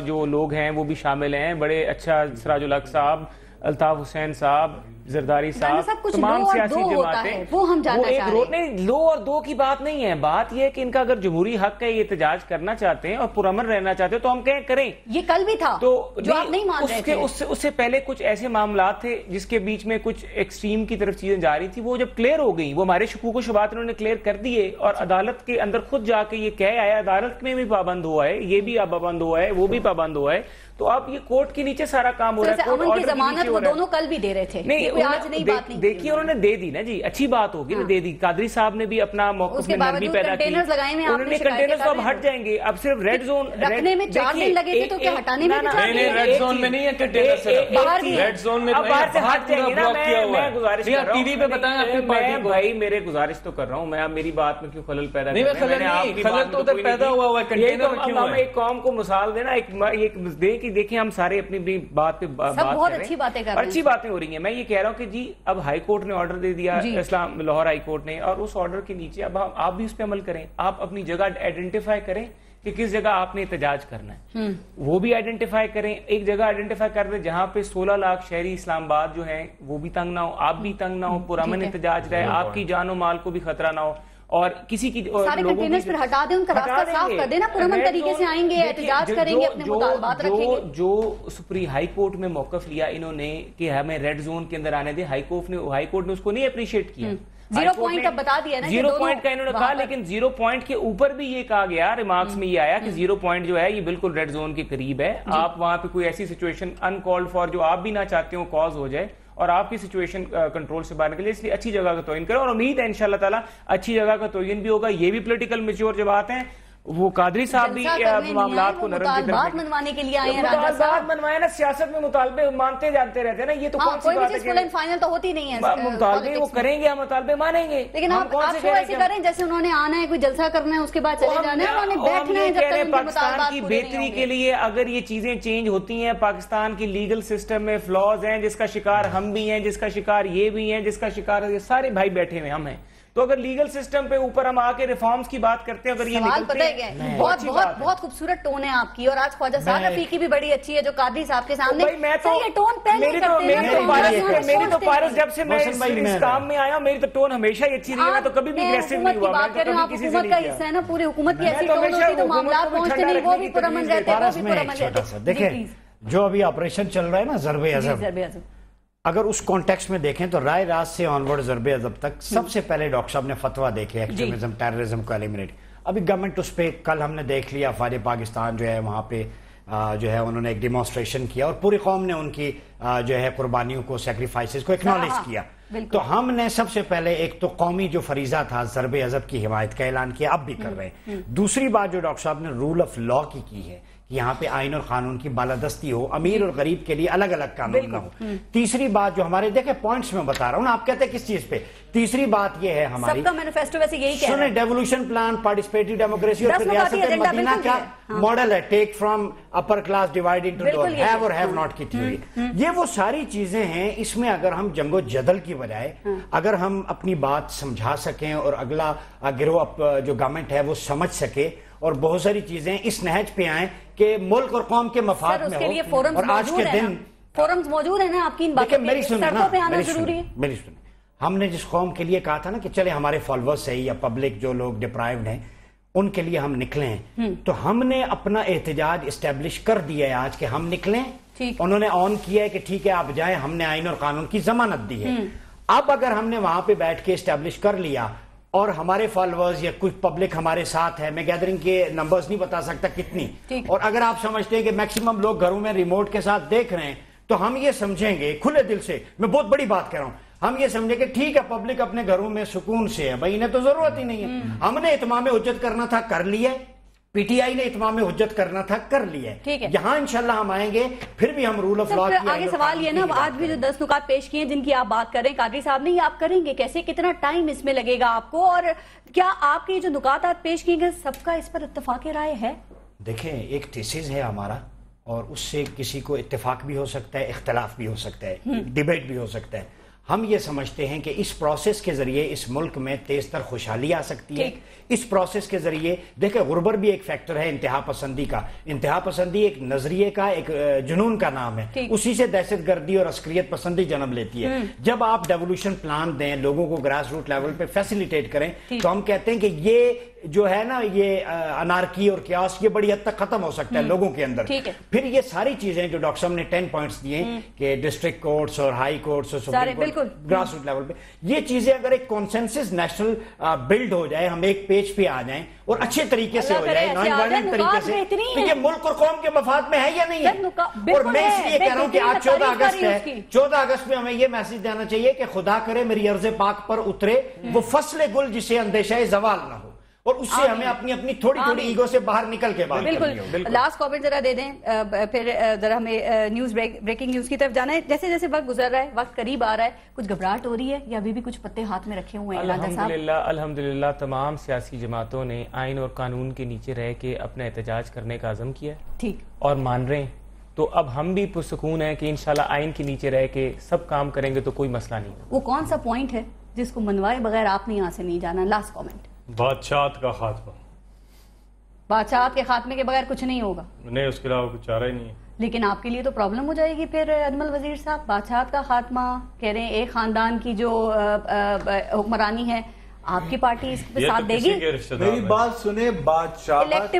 جو لوگ ہیں وہ بھی شامل ہیں، بڑے اچھا سراج الحق صاحب، الطاف حسین صاحب، زرداری صاحب، تمام سیاسی جماعتیں، وہ ہم جاننا ایک چاہ رہے ہیں. لو اور دو کی بات نہیں ہے، بات یہ ہے کہ ان کا اگر جمہوری حق ہے یہ احتجاج کرنا چاہتے ہیں اور پرامن رہنا چاہتے ہیں تو ہم کہیں کریں. یہ کل بھی تھا تو جو آپ نہیں مان رہے تھے. اس سے پہلے کچھ ایسے معاملات تھے جس کے بیچ میں کچھ ایکسٹریم کی طرف چیزیں جا رہی تھی، وہ جب کلیئر ہو گئی، وہ ہمارے شکوک و شبہات انہوں نے کلیئر کر دیے اور عدالت کے اندر خود جا کے یہ کہہ آیا، عدالت میں بھی پابند ہوا ہے، یہ بھی پابند ہوا ہے، وہ بھی پابند ہوا ہے. تو اب یہ کورٹ کے نیچے سارا کام ہو رہا ہے. امن کی ضمانت وہ دونوں کل بھی دے رہے تھے، آج نہیں بات نہیں دیکھیے انہوں نے دے دی نا جی، اچھی بات ہوگی نا، دے دی. قادری صاحب نے بھی اپنا موقف میں نرمی پیدا کی، انہوں نے کنٹینرز اب ہٹ جائیں گے. اب صرف ریڈ زون رکھنے میں 4 دن لگے تھے تو کیا ہٹانے میں نہیں ریڈ زون میں نہیں ہے کنٹینر، ریڈ زون میں اب باہر سے ہٹ جائیں گے نا. میں گزارش کر رہا ہوں، ٹی وی پہ بتائیں اپنی پارٹی کو. بھائی میرے گزارش تو کر رہا ہوں، میں میری بات میں کیوں خلل پیدا نہیں، کر رہے ہیں؟ خلل تو ادھر پیدا ہوا ہے، کنٹینر کیوں ہے؟ ہم ایک قوم کو مثال دینا، ایک دیں کہ دیکھیں ہم سارے اپنی بات پہ بات کر رہے ہیں، اچھی باتیں کر رہے ہیں، اچھی باتیں ہو رہی ہیں. میں یہ کہہ رہا ہوں کہ جی اب ہائی کورٹ نے آرڈر دے دیا، اسلام لاہور ہائی کورٹ نے، اور اس آرڈر کے نیچے اب آپ بھی اس پہ عمل کریں. آپ اپنی جگہ آئیڈینٹیفائی کریں کہ کس جگہ آپ نے احتجاج کرنا ہے، وہ بھی آئیڈینٹیفائی کریں. ایک جگہ آئیڈینٹیفائی کر دیں جہاں پہ 16 لاکھ شہری اسلام آباد جو ہیں وہ بھی تنگ نہ ہو، آپ بھی تنگ نہ ہو، پرامن احتجاج رہے، آپ کی جان و مال کو بھی خطرہ نہ ہو، اور کسی کی سارے کنٹینرز پھر ہٹا دیں، ان کا راستہ صاف کر دینا، پرامن طریقے سے آئیں گے، احتجاج کریں گے، اپنے مطالبات رکھیں گے. جو سپری ہائی کورٹ میں موقف لیا انہوں نے کہ ہمیں ریڈ زون کے اندر آنے دیں، ہائی کورٹ نے اس کو نہیں اپریشیٹ کیا. 0 پوائنٹ اب بتا دیا نا، 0 پوائنٹ کا انہوں نے کہا، لیکن 0 پوائنٹ کے اوپر بھی یہ کہا گیا، ریمارکس میں یہ آیا کہ 0 پوائنٹ جو ہے یہ بالکل ریڈ زون کے قریب ہے. آپ وہاں پہ کوئی ایسی سچویشن انکالڈ فار جو آپ بھی نہ چاہتے ہو کاز ہو جائے اور آپ کی سچویشن کنٹرول سے باہر نکلے، اس لیے اچھی جگہ کا تعین کریں، اور امید ہے انشاءاللہ تعالیٰ اچھی جگہ کا تعین بھی ہوگا. یہ بھی پولیٹیکل میچور جب آتے ہیں، وہ قادری صاحب بھی معاملات کو نرم کی طرف منوانے کے لیے آئے ہیں، مطالبات منوائے نا، سیاست میں مطالبے مانتے جانتے رہتے ہیں نا، یہ تو کون سی کوئی بھی بات چیز فل اینڈ فائنل تو ہوتی نہیں ہے، مطالبے وہ کریں گے، ہم مطالبے مانیں گے. لیکن آپ ایسے کریں جیسے انہوں نے آنا ہے، کوئی جلسہ کرنا ہے، اس کے بعد چلے جانا ہے، انہوں نے بیٹھنا ہے جب تک ان کے پاکستان کی بہتری کے لیے اگر یہ چیزیں چینج ہوتی ہیں، پاکستان کی لیگل سسٹم میں فلاز ہیں جس کا شکار ہم بھی ہیں، جس کا شکار یہ بھی ہیں، جس کا شکار یہ سارے بھائی بیٹھے ہوئے ہم ہیں. تو اگر لیگل سسٹم پہ اوپر ہم آ کے ریفارمز کی بات کرتے ہیں، اگر یہ نکلتے ہیں، بہت خوبصورت ٹون ہے آپ کی، اور آج خواجہ سعد رفیقی بھی بڑی اچھی ہے جو قادری صاحب کے سامنے. یہ ٹون پہلے میری تو پارس جب سے میں اس کام میں آیا، میری تو ٹون ہمیشہ ہی اچھی رہی ہے، میں تو کبھی بھی اگریسو نہیں ہوا. بات کر رہے ہیں، حکومت کا حصہ ہے نا، پوری حکومت کی ایسی ٹون ہوتی تو معاملات پہنچتے نہیں، وہ بھی پرامن رہتے، وہ بھی پرامن رہتے. دیکھیں جو ابھی آپریشن چل رہا ہے نا ضرب عضب، اگر اس کانٹیکسٹ میں دیکھیں تو رائے راست سے آنورڈ ضرب عضب تک سب سے پہلے ڈاکٹر صاحب نے فتویٰ دیکھے ایکسٹریمزم ٹیررزم کو ایلیمنیٹ. ابھی گورنمنٹ اس پہ کل ہم نے دیکھ لیا افواج پاکستان جو ہے وہاں پہ جو ہے انہوں نے ایک ڈیمانسٹریشن کیا اور پوری قوم نے ان کی جو ہے قربانیوں کو سیکریفائسز کو اکنالج کیا. تو ہم نے سب سے پہلے ایک تو قومی جو فریضہ تھا ضرب عضب کی حمایت کا اعلان کیا, اب بھی کر رہے ہیں. دوسری بات جو ڈاکٹر صاحب نے رول آف لا کی ہے کہ یہاں پہ آئین اور قانون کی بالادستی ہو, امیر اور غریب کے لیے الگ الگ قانون نہ ہو. تیسری بات جو ہمارے دیکھیں پوائنٹس میں بتا رہا ہوں نا, آپ کہتے ہیں کس چیز پہ, تیسری بات یہ ہے ہماری سب کا مینیفیسٹو ویسے یہی کہہ رہا ہے, ڈیولوشن پلان, پارٹیسپیٹری ڈیموکریسی اور ریاست مدینہ کا ماڈل ہے, take from upper class divide into lower, have اور ہیو ناٹ کی تھیوری. یہ وہ ساری چیزیں ہیں. اس میں اگر ہم جنگ و جدل کی بجائے اگر ہم اپنی بات سمجھا سکیں اور اگلا گروہ جو گورنمنٹ ہے وہ سمجھ سکے اور بہت ساری چیزیں اس نہج پہ آئیں کہ ملک اور قوم کے مفاد میں ہو. اور آج کے دن فورمز موجود ہیں نا, آپ کی ان باتوں پہ سڑکوں پہ آنا ضروری ہے. میری سنیں, ہم نے جس قوم کے لیے کہا تھا نا کہ چلے ہمارے فالوورز سے یا پبلک جو لوگ ڈپرائیوڈ ہیں ان کے لیے ہم نکلے ہیں, تو ہم نے اپنا احتجاج اسٹیبلش کر دیا ہے آج کہ ہم نکلیں. انہوں نے آن کیا ہے کہ ٹھیک ہے آپ جائیں, ہم نے آئین اور قانون کی ضمانت دی ہے. اب اگر ہم نے وہاں پہ بیٹھ کے اسٹیبلش کر لیا اور ہمارے فالوورز یا کچھ پبلک ہمارے ساتھ ہے, میں گیدرنگ کے نمبرز نہیں بتا سکتا کتنی, اور اگر آپ سمجھتے ہیں کہ میکسیمم لوگ گھروں میں ریموٹ کے ساتھ دیکھ رہے ہیں, تو ہم یہ سمجھیں گے کھلے دل سے, میں بہت بڑی بات کہہ رہا ہوں, ہم یہ سمجھیں کہ ٹھیک ہے پبلک اپنے گھروں میں سکون سے ہے, بھائی انہیں تو ضرورت ہی نہیں ہے. ہم نے اتمام حجت کرنا تھا, کر لیا. پی ٹی آئی نے اتمام حجت کرنا تھا, کر لیا. یہاں انشاءاللہ ہم آئیں گے, پھر بھی ہم رول آف لا کی. آگے سوال یہ نا, آج بھی جو 10 نکات پیش کیے ہیں جن کی آپ بات کر رہے ہیں قادری صاحب نے, یہ آپ کریں گے کیسے, کتنا ٹائم اس میں لگے گا آپ کو, اور کیا آپ کے جو نکات آج پیش کیے گئے سب کا اس پر اتفاق رائے ہے؟ دیکھیں ایک تھیسس ہے ہمارا, اور اس سے کسی کو اتفاق بھی ہو سکتا ہے, اختلاف بھی ہو سکتا ہے, ڈیبیٹ بھی ہو سکتا ہے. ہم یہ سمجھتے ہیں کہ اس پروسیس کے ذریعے اس ملک میں تیز تر خوشحالی آ سکتی ہے. اس پروسیس کے ذریعے دیکھیں غربت بھی ایک فیکٹر ہے انتہا پسندی کا. انتہا پسندی ایک نظریے کا, ایک جنون کا نام ہے, اسی سے دہشت گردی اور عسکریت پسندی جنم لیتی ہے. جب آپ ڈیولوشن پلان دیں, لوگوں کو گراس روٹ لیول پہ فیسیلیٹیٹ کریں, تو ہم کہتے ہیں کہ یہ جو ہے نا یہ انارکی اور کیاس یہ بڑی حد تک ختم ہو سکتا ہے لوگوں کے اندر. پھر یہ ساری چیزیں جو ڈاکٹر صاحب نے 10 پوائنٹس دیے کہ ڈسٹرکٹ کورٹس اور ہائی کورٹس اور supreme court grass root level پہ, یہ چیزیں اگر ایک کنسنسس نیشنل بلڈ ہو جائے, ہم ایک پیج پہ آ جائیں اور اچھے طریقے سے ہو جائے, نان وائلنٹ طریقے سے, تو یہ ملک اور قوم کے مفاد میں ہے یا نہیں ہے. اور میں اس لیے کہہ رہا ہوں کہ آج 14 اگست ہے, 14 اگست میں ہمیں یہ میسج دینا چاہیے کہ خدا کرے میری ارض پاک پر اترے وہ فصل گل جسے اندیشہ زوال نہ ہو, اور اس سے ہمیں اپنی تھوڑی ایگو سے باہر نکل کے بات کرنی ہو. بالکل. لاسٹ کامنٹ ذرا دے دیں, پھر ذرا ہمیں بریکنگ نیوز کی طرف جانا ہے. جیسے جیسے وقت گزر رہا ہے, وقت قریب آ رہا ہے, کچھ گھبراہٹ ہو رہی ہے یا ابھی بھی کچھ پتے ہاتھ میں رکھے ہوئے ہیں؟ الحمدللہ تمام سیاسی جماعتوں نے آئین اور قانون کے نیچے رہ کے اپنا احتجاج کرنے کا عزم کیا ہے اور مان رہے ہیں. تو اب ہم بھی پرسکون ہیں کہ انشاءاللہ آئین کے نیچے رہ کے سب کام کریں گے تو کوئی مسئلہ نہیں. وہ کون سا پوائنٹ ہے جس کو منوائے بغیر آپ نے یہاں سے نہیں جانا؟ Last comment. بادشاہت کا خاتمہ. بادشاہت کے خاتمے کے بغیر کچھ نہیں ہوگا؟ نہیں, اس کے علاوہ کچھ چارہ ہی نہیں ہے. لیکن آپ کے لیے تو پرابلم ہو جائے گی پھر اجمل وزیر صاحب. بادشاہت کا خاتمہ کہہ رہے ہیں, ایک خاندان کی جو حکمرانی ہے, آپ کی پارٹی اس کے ساتھ دے گی؟ میری بات سنیں, بادشاہت,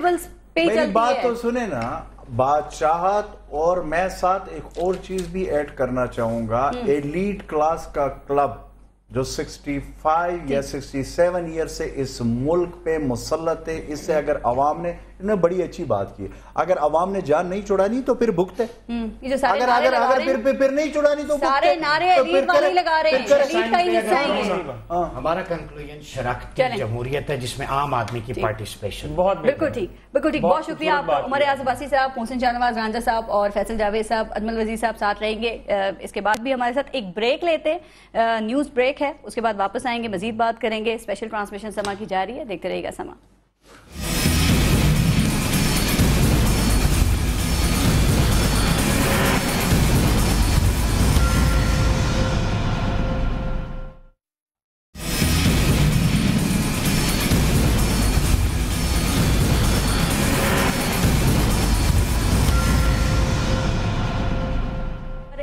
میری بات تو سنیں نا, بادشاہت, اور میں ساتھ ایک اور چیز بھی ایڈ کرنا چاہوں گا. ایلیٹ کلاس کا کلب جو 65 یا 67 ایئر سے اس ملک پہ مسلط ہے, اس سے اگر عوام نے بڑی اچھی بات کی, اگر عوام نے جان نہیں چھڑانی تو پھر بھگتے, اگر پھر نہیں چھڑانی تو سارے نعرے ایلیٹ والے لگا رہے ہیں, ایلیٹ کا ہی حصہ ہے. ہمارا کنکلوژن شراکت کی جمہوریت ہے جس میں عام آدمی کی پارٹیسپیشن. بالکل ٹھیک, بالکل ٹھیک. بہت شکریہ آپ, عمر ایاز عباسی صاحب, محسن شاہ نواز رانجھا صاحب اور فیصل جاوید صاحب. اجمل وزیر صاحب ساتھ رہیں گے. اس کے بعد بھی ہمارے ساتھ ایک بریک لیتے, نیوز بریک ہے, اس کے بعد واپس آئیں گے, مزید بات کریں گے. اسپیشل ٹرانسمیشن سما کی جاری ہے, دیکھتے رہیے گا سما.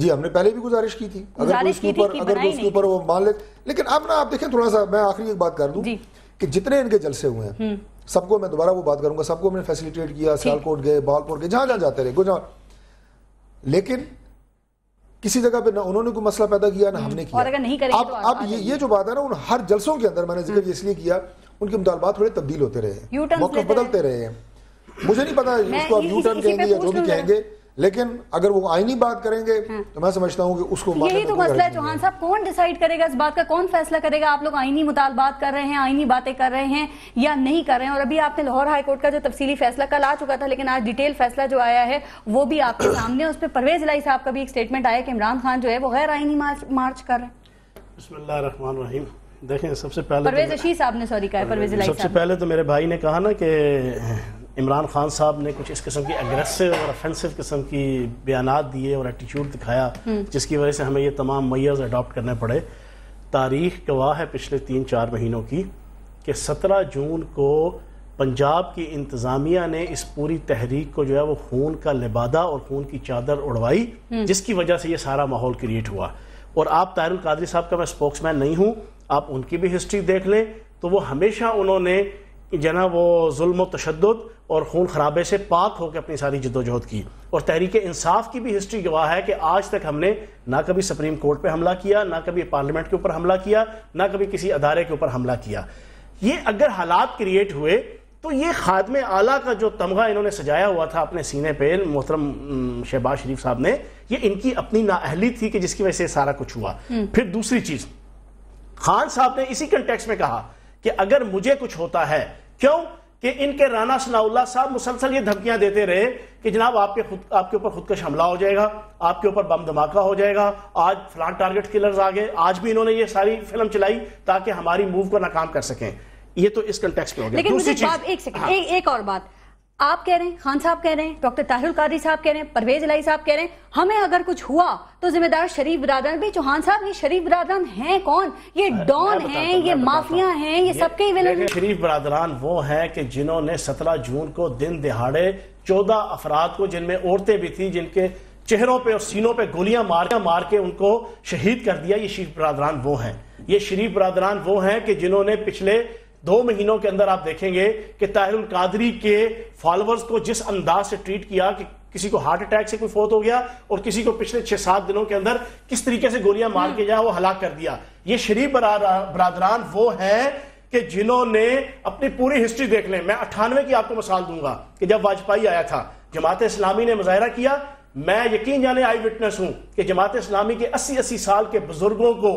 جی ہم نے پہلے بھی گزارش کی تھی اگر کوئی اس کے اوپر وہ مان لے. لیکن اب نا آپ دیکھیں تھوڑا سا میں آخری ایک بات کر دوں کہ جتنے ان کے جلسے ہوئے ہیں سب کو میں دوبارہ وہ بات کروں گا, سب کو ہم نے فیسیلیٹیٹ کیا, سیالکوٹ گئے, بہاولپور گئے, جہاں جہاں جاتے رہے لیکن کسی جگہ پہ نہ انہوں نے کوئی مسئلہ پیدا کیا نہ ہم نے کیا. اب یہ جو بات ہے نا ان ہر جلسوں کے اندر میں نے ذکر اس لیے کیا ان کے مطالبات تھوڑے تبدیل ہوتے رہے ہیں, موقف بدلتے رہے ہیں. مجھے نہیں پتا اس کو آپ یو ٹرن کہیں گے یا جو بھی کہیں گے, لیکن اگر وہ آئینی بات کریں گے تو میں سمجھتا ہوں کہ اس کو یہی تو مسئلہ ہے چوہان صاحب, کون ڈیسائیڈ کرے گا اس بات کا, کون فیصلہ کرے گا؟ آپ لوگ آئینی مطالبات کر رہے ہیں, آئینی باتیں کر رہے ہیں یا نہیں کر رہے ہیں؟ اور ابھی آپ نے لاہور ہائی کورٹ کا جو تفصیلی فیصلہ کل آ چکا تھا لیکن آج ڈیٹیل فیصلہ جو آیا ہے وہ بھی آپ کے سامنے, اس پہ پرویز الہی صاحب کا بھی ایک سٹیٹمنٹ آیا کہ عمران خان جو ہے وہ غیر آئینی مارچ کر رہے ہیں. بسم اللہ الرحمن الرحیم. دیکھیں سب سے پہلے پرویز اشی صاحب نے سوری کہا, پرویز الہی صاحب سب سے پہلے تو میرے بھائی نے کہا نا کہ عمران خان صاحب نے کچھ اس قسم کی اگریسو اور افینسو قسم کی بیانات دیے اور ایٹیچیوڈ دکھایا جس کی وجہ سے ہمیں یہ تمام میئرز اڈاپٹ کرنے پڑے. تاریخ گواہ ہے پچھلے 3-4 مہینوں کی کہ 17 جون کو پنجاب کی انتظامیہ نے اس پوری تحریک کو جو ہے وہ خون کا لبادہ اور خون کی چادر اڑوائی جس کی وجہ سے یہ سارا ماحول کریٹ ہوا. اور آپ طاہر القادری صاحب کا میں سپوکس مین نہیں ہوں, آپ ان کی بھی ہسٹری دیکھ لیں تو وہ ہمیشہ انہوں نے جناب وہ ظلم و تشدد اور خون خرابے سے پاک ہو کے اپنی ساری جدوجہد کی. اور تحریک انصاف کی بھی ہسٹری گواہ ہے کہ آج تک ہم نے نہ کبھی سپریم کورٹ پہ حملہ کیا, نہ کبھی پارلیمنٹ کے اوپر حملہ کیا, نہ کبھی کسی ادارے کے اوپر حملہ کیا. یہ اگر حالات کریٹ ہوئے تو یہ خادم اعلیٰ کا جو تمغہ انہوں نے سجایا ہوا تھا اپنے سینے پہ محترم شہباز شریف صاحب نے, یہ ان کی اپنی نااہلی تھی کہ جس کی وجہ سے سارا کچھ ہوا. پھر دوسری چیز, خان صاحب نے اسی کنٹیکسٹ میں کہا کہ اگر مجھے کچھ ہوتا ہے, کیوں کہ ان کے رانا ثناء اللہ صاحب مسلسل یہ دھمکیاں دیتے رہے کہ جناب آپ کے اوپر خودکش حملہ ہو جائے گا, آپ کے اوپر بم دھماکہ ہو جائے گا, آج فلان ٹارگٹ کلرز آگے. آج بھی انہوں نے یہ ساری فلم چلائی تاکہ ہماری موو کو ناکام کر سکیں. یہ تو اس کنٹیکسٹ میں ہو گیا. لیکن مجھے ایک سیکنڈ, ایک اور بات, آپ کہہ رہے ہیں, خان صاحب کہہ رہے ہیں, ڈاکٹر طاہر القادری صاحب کہہ رہے ہیں, پرویز الہی صاحب کہہ رہے ہیں ہمیں اگر کچھ ہوا تو ذمہ دار شریف برادران. بھی چوہان صاحب یہ شریف برادران ہیں کون؟ یہ ڈان ہیں, یہ مافیا ہیں, یہ سب کے ویلن. شریف برادران وہ ہیں کہ جنہوں نے 17 جون کو دن دہاڑے 14 افراد کو, جن میں عورتیں بھی تھیں, جن کے چہروں پہ اور سینوں پہ گولیاں مار کے ان کو شہید کر دیا. یہ شریف برادران وہ ہیں. یہ شریف برادران وہ ہیں کہ جنہوں نے پچھلے 2 مہینوں کے اندر آپ دیکھیں گے کہ طاہر القادری کے فالوورز کو جس انداز سے ٹریٹ کیا کہ کسی کو ہارٹ اٹیک سے کوئی فوت ہو گیا اور کسی کو پچھلے 6-7 دنوں کے اندر کس طریقے سے گولیاں مار کے وہ ہلاک کر دیا. یہ شریف برادران وہ ہیں کہ جنہوں نے اپنی پوری ہسٹری دیکھ لیں. میں 98 کی آپ کو مثال دوں گا کہ جب واجپئی آیا تھا, جماعت اسلامی نے مظاہرہ کیا. میں یقین جانے آئی وٹنس ہوں کہ جماعت اسلامی کے 80 سال کے بزرگوں کو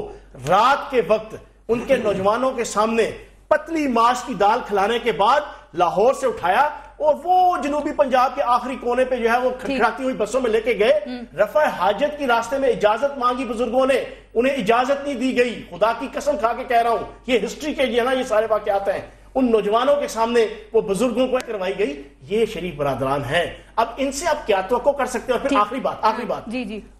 رات کے وقت ان کے نوجوانوں کے سامنے پتلی ماش کی دال کھلانے کے بعد لاہور سے اٹھایا اور وہ جنوبی پنجاب کے آخری کونے پہ جو ہے وہ کھٹکھٹاتی ہوئی بسوں میں لے کے گئے. رفع حاجت کی راستے میں اجازت مانگی بزرگوں نے, انہیں اجازت نہیں دی گئی. خدا کی قسم کھا کے کہہ رہا ہوں, یہ ہسٹری کے جو نا یہ سارے واقعات ہیں, ان نوجوانوں کے سامنے وہ بزرگوں کو کروائی گئی. یہ شریف برادران ہیں. اب ان سے آپ کیا توقع کر سکتے ہیں؟ اور پھر آخری بات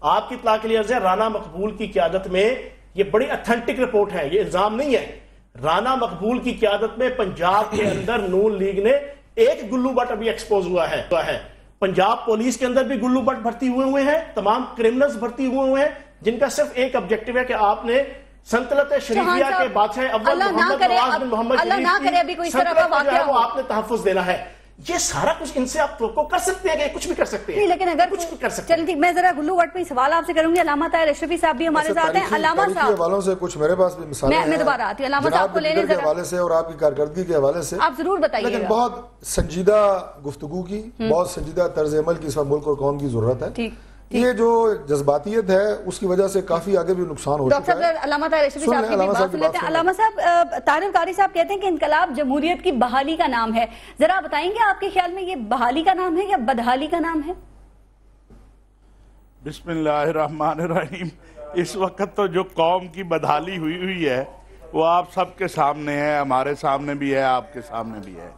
آپ کی اطلاع کے لیے عرض ہے, رانا مقبول کی قیادت میں, یہ بڑی اتھینٹک رپورٹ ہے, یہ الزام نہیں ہے, رانا مقبول کی قیادت میں پنجاب کے اندر نون لیگ نے ایک گلو بٹ ابھی ایکسپوز ہوا ہے. پنجاب پولیس کے اندر بھی گلو بٹ بھرتی ہوئے ہیں, تمام کرمنلز بھرتی ہوئے ہیں, جن کا صرف ایک آبجیکٹو ہے کہ آپ نے سلطنت شریفیہ کے بادشاہ اول محمد نواز بن محمد شریف کی سلطنت جو ہے وہ آپ نے تحفظ دینا ہے. یہ سارا کچھ ان سے آپ توقع کر سکتے ہیں کہ کچھ بھی کر سکتے ہیں, لیکن اگر کچھ بھی کر سکتے ہیں. چلیے میں ذرا گلو وٹ پہ سوال آپ سے کروں گی. علامہ طاہر اشرفی صاحب بھی ہمارے ساتھ ہیں. علامہ صاحب حوالوں سے کچھ میرے پاس بھی مثالیں ہیں, میں دوبارہ آتی ہوں. علامہ صاحب کو لینے کے حوالے سے اور آپ کی کارکردگی کے حوالے سے آپ ضرور بتائیے. لیکن بہت سنجیدہ گفتگو کی, بہت سنجیدہ طرز عمل کی اس وقت ملک اور قوم کی ضرورت ہے. یہ جو جذباتیت ہے اس کی وجہ سے کافی آگے بھی نقصان ہو چکا ہے. علامہ طاہر اشرفی صاحب کی بات سن لیتے ہیں. علامہ صاحب, طاہر القادری صاحب کہتے ہیں کہ انقلاب جمہوریت کی بحالی کا نام ہے. ذرا بتائیں گے آپ کے خیال میں یہ بحالی کا نام ہے یا بدحالی کا نام ہے؟ بسم اللہ الرحمن الرحیم. اس وقت تو جو قوم کی بدحالی ہوئی ہے وہ آپ سب کے سامنے ہے, ہمارے سامنے بھی ہے, آپ کے سامنے بھی ہے.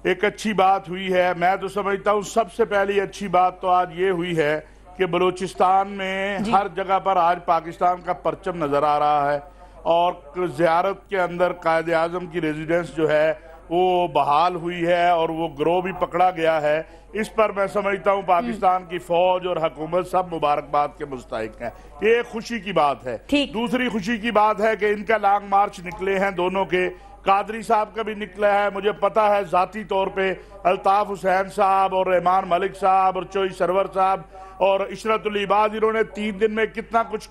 ایک اچھی بات ہوئی ہے, میں تو سمجھتا ہوں سب سے پہلی اچھی بات تو آج یہ ہوئی ہے کہ بلوچستان میں ہر جگہ پر آج پاکستان کا پرچم نظر آ رہا ہے, اور زیارت کے اندر قائد اعظم کی ریزیڈنس جو ہے وہ بحال ہوئی ہے اور وہ گروہ بھی پکڑا گیا ہے، اس پر میں سمجھتا ہوں پاکستان کی فوج اور حکومت سب مبارکباد کے مستحق ہیں۔ یہ ایک خوشی کی بات ہے۔ دوسری خوشی کی بات ہے کہ ان کا لانگ مارچ نکلے ہیں دونوں کے، قادری صاحب کا بھی نکلا ہے، مجھے پتا ہے ذاتی طور پہ الطاف حسین صاحب اور رحمان ملک صاحب اور چوئی سرور صاحب اور عشرت العباد، انہوں نے 3 دن میں کتنا کچھ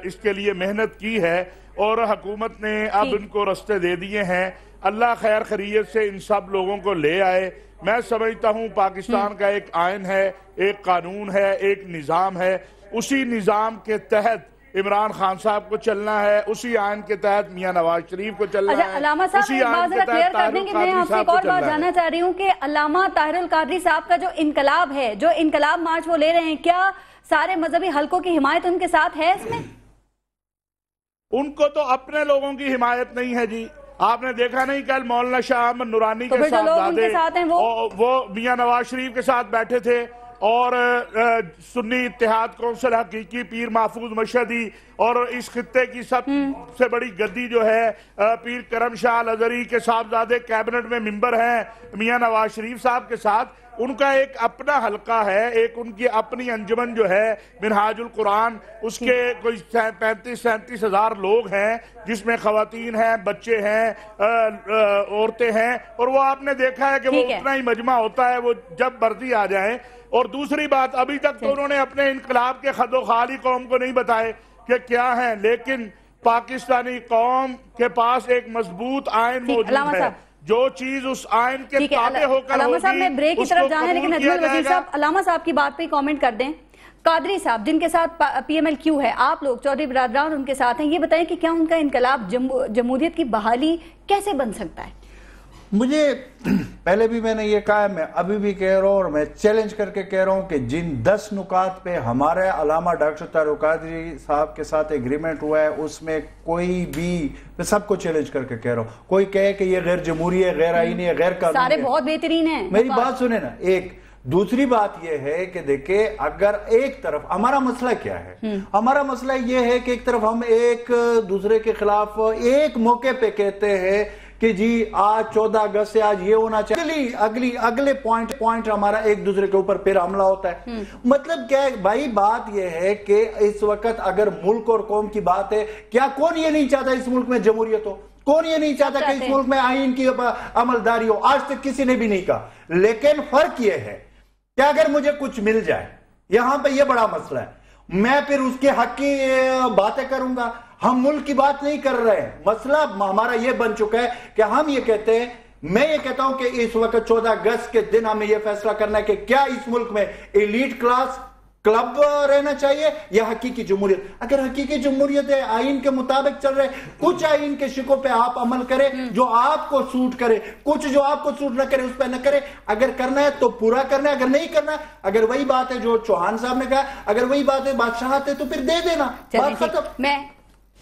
اس کے لیے محنت کی ہے اور حکومت نے اب ان کو رستے دے دیے ہیں۔ اللہ خیر خیریت سے ان سب لوگوں کو لے آئے۔ میں سمجھتا ہوں پاکستان کا ایک آئین ہے، ایک قانون ہے، ایک نظام ہے، اسی نظام کے تحت عمران خان صاحب کو چلنا ہے، اسی آئین کے تحت میاں نواز شریف کو چلنا ہے، علامہ صاحب اسی ایک آئین بات کے ذرا تحت کلیئر کر طاہر دیں کہ میں القادری آپ سے صاحب ایک کو اور بات چلنا ہے۔ جاننا چاہ رہی ہوں کہ علامہ طاہر القادری صاحب کا جو انقلاب ہے، جو انقلاب مارچ وہ لے رہے ہیں، کیا سارے مذہبی حلقوں کی حمایت ان کے ساتھ ہے اس میں؟ ان کو تو اپنے لوگوں کی حمایت نہیں ہے جی، آپ نے دیکھا نہیں کل مولانا شاہ احمد نورانی کے ساتھ وہ میاں نواز شریف کے ساتھ بیٹھے تھے اور سنی اتحاد کونسل حقیقی پیر محفوظ مشہدی اور اس خطے کی سب سے بڑی گدی جو ہے پیر کرم شاہ الازہری کے صاحبزادے کیبنٹ میں ممبر ہیں میاں نواز شریف صاحب کے ساتھ۔ ان کا ایک اپنا حلقہ ہے، ایک ان کی اپنی انجمن جو ہے منہاج القرآن، اس کے کوئی 35-37 ہزار لوگ ہیں جس میں خواتین ہیں، بچے ہیں، عورتیں ہیں، اور وہ آپ نے دیکھا ہے کہ وہ اتنا ہی مجمع ہوتا ہے وہ جب مرضی آ جائیں۔ اور دوسری بات، ابھی تک تو انہوں نے اپنے انقلاب کے خد و خال ہی قوم کو نہیں بتائے کہ کیا ہیں، لیکن پاکستانی قوم کے پاس ایک مضبوط آئین موجود ہے، جو چیز اس آئین کے تابع ہو کر علامہ صاحب میں بریک کی طرف جانا ہے، لیکن قبول کیا وزیر جائے گا۔ صاحب علامہ صاحب کی بات پہ کامنٹ کر دیں۔ قادری صاحب جن کے ساتھ پی ایم ایل کیو ہے، آپ لوگ چودھری برادران ان کے ساتھ ہیں، یہ بتائیں کہ کیا ان کا انقلاب جمہوریت کی بحالی کیسے بن سکتا ہے؟ مجھے پہلے بھی میں نے یہ کہا ہے، میں ابھی بھی کہہ رہا ہوں اور میں چیلنج کر کے کہہ رہا ہوں کہ جن 10 نکات پہ ہمارے علامہ ڈاکٹر طاہر القادری صاحب کے ساتھ ایگریمنٹ ہوا ہے، اس میں کوئی بھی، میں سب کو چیلنج کر کے کہہ رہا ہوں، کوئی کہے کہ یہ غیر جمہوری ہے، غیر آئینی ہے، غیر قانونی ہے، سارے بہت بہترین ہیں۔ میری بات سنیں نا، ایک دوسری بات یہ ہے کہ دیکھیں، اگر ایک طرف ہمارا مسئلہ کیا ہے، ہمارا مسئلہ یہ ہے کہ ایک طرف ہم ایک دوسرے کے خلاف ایک موقع پہ کہتے ہیں کہ جی آج 14 اگست سے آج یہ ہونا چاہیے، اگلے پوائنٹ ہمارا ایک دوسرے کے اوپر پھر حملہ ہوتا ہے۔ مطلب کیا ہے بھائی، بات یہ ہے کہ اس وقت اگر ملک اور قوم کی بات ہے، کیا کون یہ نہیں چاہتا اس ملک میں جمہوریت ہو؟ کون یہ نہیں چاہتا کہ اس ملک میں آئین کی عملداری ہو؟ آج تک کسی نے بھی نہیں کہا، لیکن فرق یہ ہے کہ اگر مجھے کچھ مل جائے، یہاں پہ یہ بڑا مسئلہ ہے، میں پھر اس کے حق کی باتیں کروں گا۔ ہم ملک کی بات نہیں کر رہے ہیں، مسئلہ ہمارا یہ بن چکا ہے کہ ہم یہ کہتے ہیں، میں یہ کہتا ہوں کہ اس وقت 14 اگست کے دن ہمیں یہ فیصلہ کرنا ہے کہ کیا اس ملک میں ایلیٹ کلاس کلب رہنا چاہیے یا حقیقی جمہوریت۔ اگر حقیقی جمہوریت ہے، آئین کے مطابق چل رہے، کچھ آئین کے شکوں پہ آپ عمل کرے جو آپ کو سوٹ کرے، کچھ جو آپ کو سوٹ نہ کرے اس پہ نہ کرے۔ اگر کرنا ہے تو پورا کرنا ہے، اگر نہیں کرنا، اگر وہی بات ہے جو چوہان صاحب نے کہا، اگر وہی بات ہے بادشاہت ہے تو پھر دے دینا، بات ختم۔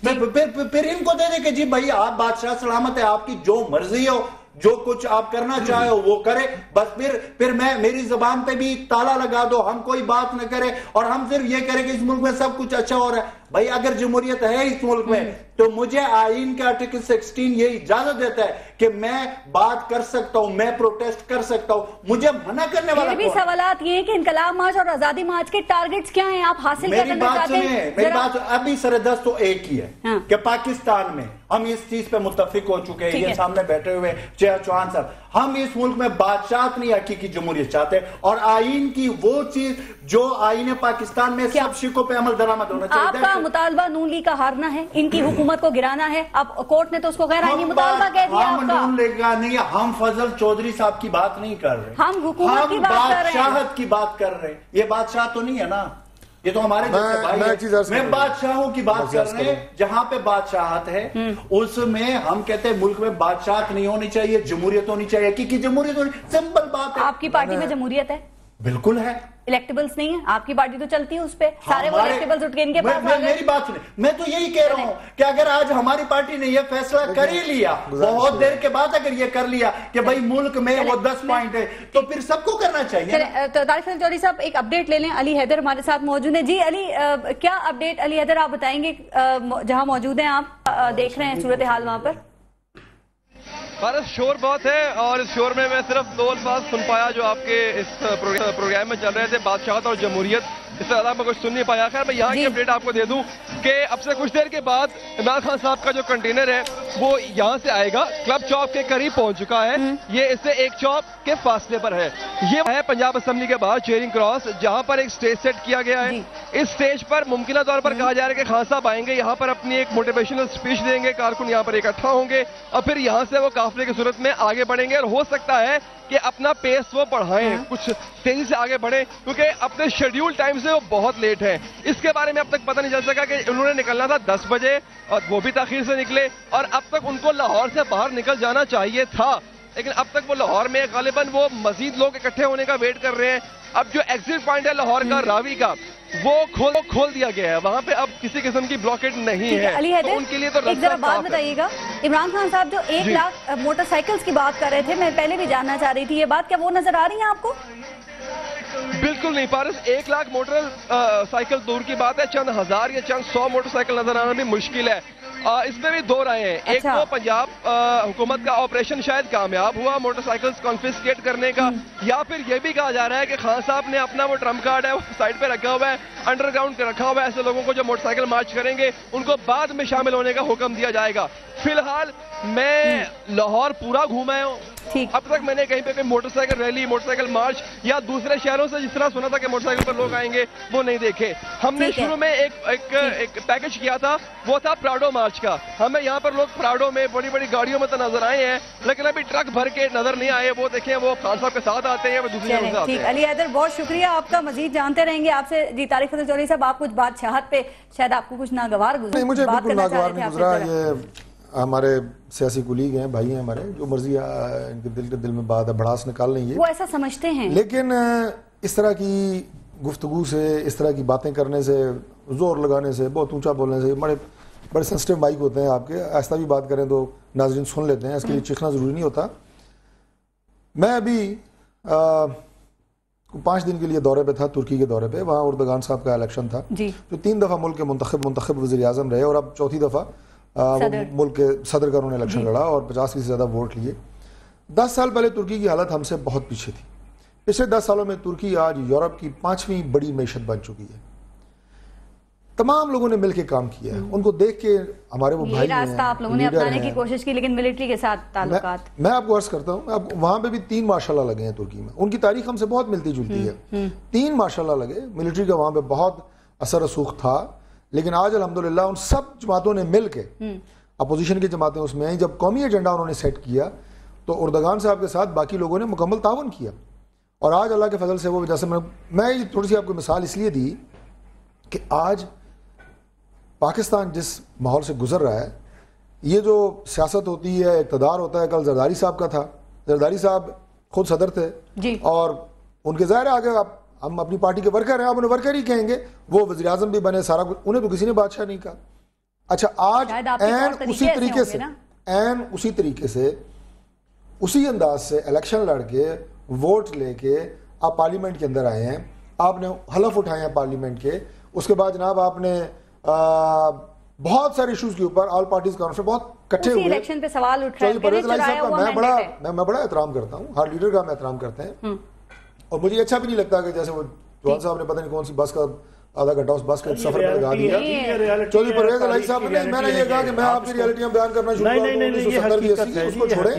پھر ان کو دے دے کہ جی بھائی آپ بادشاہ سلامت ہے، آپ کی جو مرضی ہو، جو کچھ آپ کرنا چاہے ہو وہ کرے، بس پھر میری زبان پہ بھی تالا لگا دو، ہم کوئی بات نہ کرے اور ہم صرف یہ کریں کہ اس ملک میں سب کچھ اچھا ہو رہا ہے۔ بھائی اگر جمہوریت ہے اس ملک میں تو مجھے آئین کے آرٹیکل 16 یہ اجازت دیتا ہے کہ میں بات کر سکتا ہوں، میں پروٹیسٹ کر سکتا ہوں، مجھے منع کرنے والا بھی سوالات یہ ہیں کہ انقلاب مارچ اور آزادی مارچ کے ٹارگٹس کیا ہیں، آپ حاصل کرنا چاہتے ہیں؟ میری بات ابھی سردست تو ایک ہی ہے کہ پاکستان میں ہم اس چیز پہ متفق ہو چکے ہیں، یہ سامنے بیٹھے ہوئے چوہان صاحب، ہم اس ملک میں بادشاہت نہیں حقیقی جمہوریت چاہتے، اور آئین کی وہ چیز جو آئین پاکستان میں سب شکوں پہ عمل درآمد ہونا چاہیے۔ آپ کا مطالبہ نون لیگ کا ہارنا ہے، ان کی حکومت کو گرانا ہے، اب کورٹ نے تو اس کو غیر آئینی مطالبہ کہہ دیا۔ ہم نون لیگ کا نہیں، ہم فضل چودھری صاحب کی بات نہیں کر رہے، ہم حکومت کی بات کر رہے ہیں، بادشاہت کی بات کر رہے ہیں۔ یہ بادشاہ تو نہیں ہے نا، یہ تو ہمارے جیسے بھائی ہیں۔ میں بادشاہوں کی بات کر رہے ہیں، جہاں پہ بادشاہت ہے اس میں ہم کہتے ہیں ملک میں بادشاہت نہیں ہونی چاہیے، جمہوریت ہونی چاہیے، حقیقی جمہوریت ہونی، سمپل بات ہے۔ آپ کی پارٹی میں جمہوریت ہے؟ بالکل ہے۔ الیکٹیبلز نہیں ہیں، آپ کی پارٹی تو چلتی ہے اس پہ، سارے وہ الیکٹیبلز اٹھ کے ان کے پاس آ گئے۔ میری بات سنیں، میں تو یہی کہہ رہا ہوں کہ اگر آج ہماری پارٹی نے یہ فیصلہ کر ہی لیا، بہت دیر کے بعد اگر یہ کر لیا کہ بھائی ملک میں وہ 10 پوائنٹ ہے، تو پھر سب کو کرنا چاہیے۔ طارق حسین چودھری صاحب ایک اپڈیٹ لے لیں، علی حیدر ہمارے ساتھ موجود ہیں۔ جی علی، کیا اپڈیٹ علی حیدر آپ بتائیں گے، جہاں موجود ہیں آپ دیکھ رہے ہیں صورتحال وہاں پر؟ فارس شور بہت ہے اور اس شور میں صرف 2 الفاظ سن پایا جو آپ کے اس پروگرام میں چل رہے تھے، بادشاہت اور جمہوریت، اس سے زیادہ میں کچھ سن نہیں پایا. خیر میں یہاں کی اپڈیٹ آپ کو دے دوں کہ اب سے کچھ دیر کے بعد عمران خان صاحب کا جو کنٹینر ہے وہ یہاں سے آئے گا، کلب چوک کے قریب پہنچ چکا ہے. یہ اس سے 1 چوک کے فاصلے پر ہے. یہ ہے پنجاب اسمبلی کے باہر چیئرنگ کراس، جہاں پر ایک سٹیج سیٹ کیا گیا ہے. اس سٹیج پر ممکنہ طور پر کہا جا رہا ہے کہ خان صاحب آئیں گے، یہاں پر اپنی ایک موٹیویشنل اسپیچ دیں گے، کارکن یہاں پر اکٹھا ہوں گے اور پھر یہاں سے وہ قافلے کی صورت میں آگے بڑھیں گے اور ہو سکتا ہے کہ اپنا پیس وہ بڑھائیں، کچھ تیزی سے آگے بڑھیں کیونکہ اپنے شیڈیول ٹائم سے وہ بہت لیٹ ہے. اس کے بارے میں اب تک پتہ نہیں چل سکا کہ انہوں نے نکلنا تھا 10 بجے اور وہ بھی تاخیر سے نکلے اور اب تک ان کو لاہور سے باہر نکل جانا چاہیے تھا، لیکن اب تک وہ لاہور میں غالباً وہ مزید لوگ اکٹھے ہونے کا ویٹ کر رہے ہیں. اب جو ایگزٹ پوائنٹ ہے لاہور کا راوی کا وہ کھول دیا گیا ہے، وہاں پہ اب کسی قسم کی بلاکیڈ نہیں ہے. علی حیدر ان کے لیے تو ایک ذرا بات بتائیے گا، عمران خان صاحب جو 1 لاکھ موٹر سائیکلز کی بات کر رہے تھے، میں پہلے بھی جاننا چاہ رہی تھی یہ بات، کیا وہ نظر آ رہی ہیں آپ کو؟ بالکل نہیں فارس، 1 لاکھ موٹر سائیکل دور کی بات ہے، چند ہزار یا چند 100 موٹر سائیکل نظر آنا بھی مشکل ہے. اس میں بھی 2 رائے ہیں. ایک تو پنجاب حکومت کا آپریشن شاید کامیاب ہوا موٹر سائیکلز کنفسکیٹ کرنے کا، یا پھر یہ بھی کہا جا رہا ہے کہ خان صاحب نے اپنا وہ ٹرمپ کارڈ ہے وہ سائڈ پہ رکھا ہوا ہے، انڈر گراؤنڈ رکھا ہوا ہے. ایسے لوگوں کو جو موٹر سائیکل مارچ کریں گے ان کو بعد میں شامل ہونے کا حکم دیا جائے گا. فی الحال میں لاہور پورا گھوما ہوں، اب تک میں نے کہیں پہ کوئی motorcycle rally, motorcycle march یا دوسرے شہروں سے جس طرح سنا تھا کہ موٹر سائیکل پر لوگ آئیں گے وہ نہیں دیکھے. ہم نے شروع میں ایک پیکج کیا تھا، وہ تھا پراڈو مارچ کا. ہمیں یہاں پر لوگ پراڈو میں بڑی بڑی گاڑیوں میں تو نظر آئے ہیں لیکن ابھی ٹرک بھر کے نظر نہیں آئے. وہ دیکھیں وہ خان صاحب کے ساتھ آتے ہیں، وہ دوسری جگہ سے آتے ہیں. علی حیدر بہت شکریہ آپ کا، مزید جانتے رہیں گے آپ سے. جی طارق فضل چودھری صاحب، آپ کچھ بادشاہت پہ شاید آپ کو کچھ ناگوار گزرا؟ مجھے بالکل ناگوار نہیں گزرا. یہ ہمارے سیاسی کولیگ ہیں، بھائی ہیں ہمارے، جو مرضی ان کے دل میں بات ہے بڑاس نکال لیں، وہ ایسا سمجھتے ہیں. لیکن اس طرح کی گفتگو سے، اس طرح کی باتیں کرنے سے، زور لگانے سے، بہت اونچا بولنے سے، بڑے سینسٹیو مائک ہوتے ہیں آپ کے، ایسا بھی بات کریں تو ناظرین سن لیتے ہیں، اس کے لیے چیخنا ضروری نہیں ہوتا. میں ابھی 5 دن کے لیے دورے پہ تھا، ترکی کے دورے پہ. وہاں اردگان صاحب کا الیکشن تھا جو 3 دفعہ ملک کے منتخب وزیر اعظم رہے اور اب 4تھی دفعہ ملک کے صدر کا انہوں نے الیکشن لڑا اور 50 سے زیادہ ووٹ لیے. 10 سال پہلے ترکی کی حالت ہم سے بہت پیچھے تھی. پچھلے 10 سالوں میں ترکی آج یورپ کی 5ویں بڑی معیشت بن چکی ہے. تمام لوگوں نے مل کے کام کیا ہے. ان کو دیکھ کے ہمارے وہ بھائی ہیں، راستہ آپ لوگوں نے اپنانے کی کوشش کی لیکن ملٹری کے ساتھ تعلقات. میں آپ کو عرض کرتا ہوں، وہاں پہ بھی 3 ماشاءاللہ لگے ہیں ترکی میں. ان کی تاریخ ہم سے بہت ملتی جلتی ہے. 3 ماشاءاللہ لگے. ملٹری کا وہاں پہ بہت اثر رسوخ تھا لیکن آج الحمدللہ ان سب جماعتوں نے مل کے، اپوزیشن کی جماعتیں اس میں آئیں، جب قومی ایجنڈا انہوں نے سیٹ کیا تو اردگان صاحب کے ساتھ باقی لوگوں نے مکمل تعاون کیا. اور آج اللہ کے فضل سے وہ، جیسے میں یہ تھوڑی سی آپ کو مثال اس لیے دی کہ آج پاکستان جس ماحول سے گزر رہا ہے، یہ جو سیاست ہوتی ہے، اقتدار ہوتا ہے. کل زرداری صاحب کا تھا، زرداری صاحب خود صدر تھے اور ان کے ظاہر آگے ہم اپنی پارٹی کے ورکر ہیں، آپ انہیں ورکر ہی کہیں گے. وہ وزیر اعظم بھی بنے، سارا کچھ، انہیں تو کسی نے بادشاہ نہیں کہا. اچھا آج اسی طریقے سے اسی انداز سے الیکشن لڑ کے ووٹ لے کے آپ پارلیمنٹ کے اندر آئے ہیں، آپ نے حلف اٹھائے ہیں پارلیمنٹ کے. اس کے بعد جناب آپ نے بہت سارے ایشوز کے اوپر آل پارٹیز کانفرنس بہت کٹھے ہوئے. الیکشن پہ سوال اٹھ رہے ہیں، پرویز الہی صاحب کا میں بڑا احترام کرتا ہوں، ہر لیڈر کا ہم احترام کرتے ہیں. اور مجھے اچھا بھی نہیں لگتا کہ جیسے وہ جوان صاحب نے پتہ نہیں کون سی بس کا آدھا گھنٹہ اس بس کے سفر پر لگا دیا. چودھری پرویز الہی صاحب نے، میں نے یہ کہا کہ میں آپ کی ریالٹیاں بیان کرنا شروع کر دوں 1970 کی 80 اس کو چھوڑیں.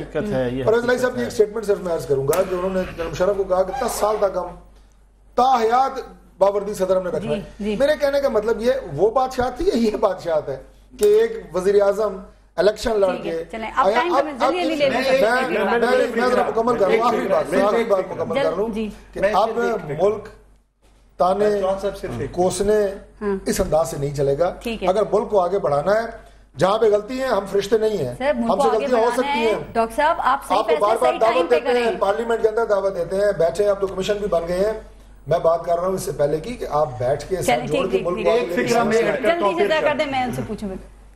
پرویز الہی صاحب کی ایک سٹیٹمنٹ صرف میں عرض کروں گا کہ انہوں نے جناب مشرف کو کہا کہ 10 سال تک ہم تاحیات باوردی صدر ہم نے رکھنا ہے. میرے کہنے کا مطلب یہ وہ بادشاہت تھی، یہ بادشاہت ہے کہ ایک وزیر اعظم الیکشن لڑ کے مکمل کر لوں. آخری بات مکمل کر لوں کہ اب ملک تانے کوسنے اس انداز سے نہیں چلے گا. اگر ملک کو آگے بڑھانا ہے، جہاں پہ غلطی ہے، ہم فرشتے نہیں ہیں، ہم سے غلطیاں ہو سکتی ہیں. ڈاکٹر صاحب آپ کو بار بار دعوت دیتے ہیں، پارلیمنٹ کے اندر دعوت دیتے ہیں، بیٹھے اب تو کمیشن بھی بن گئے ہیں. میں بات کر رہا ہوں اس سے پہلے کی کہ آپ بیٹھ کے ساتھ جوڑ کے ملک کو ایک فکرہ میں میں ان سے پوچھوں.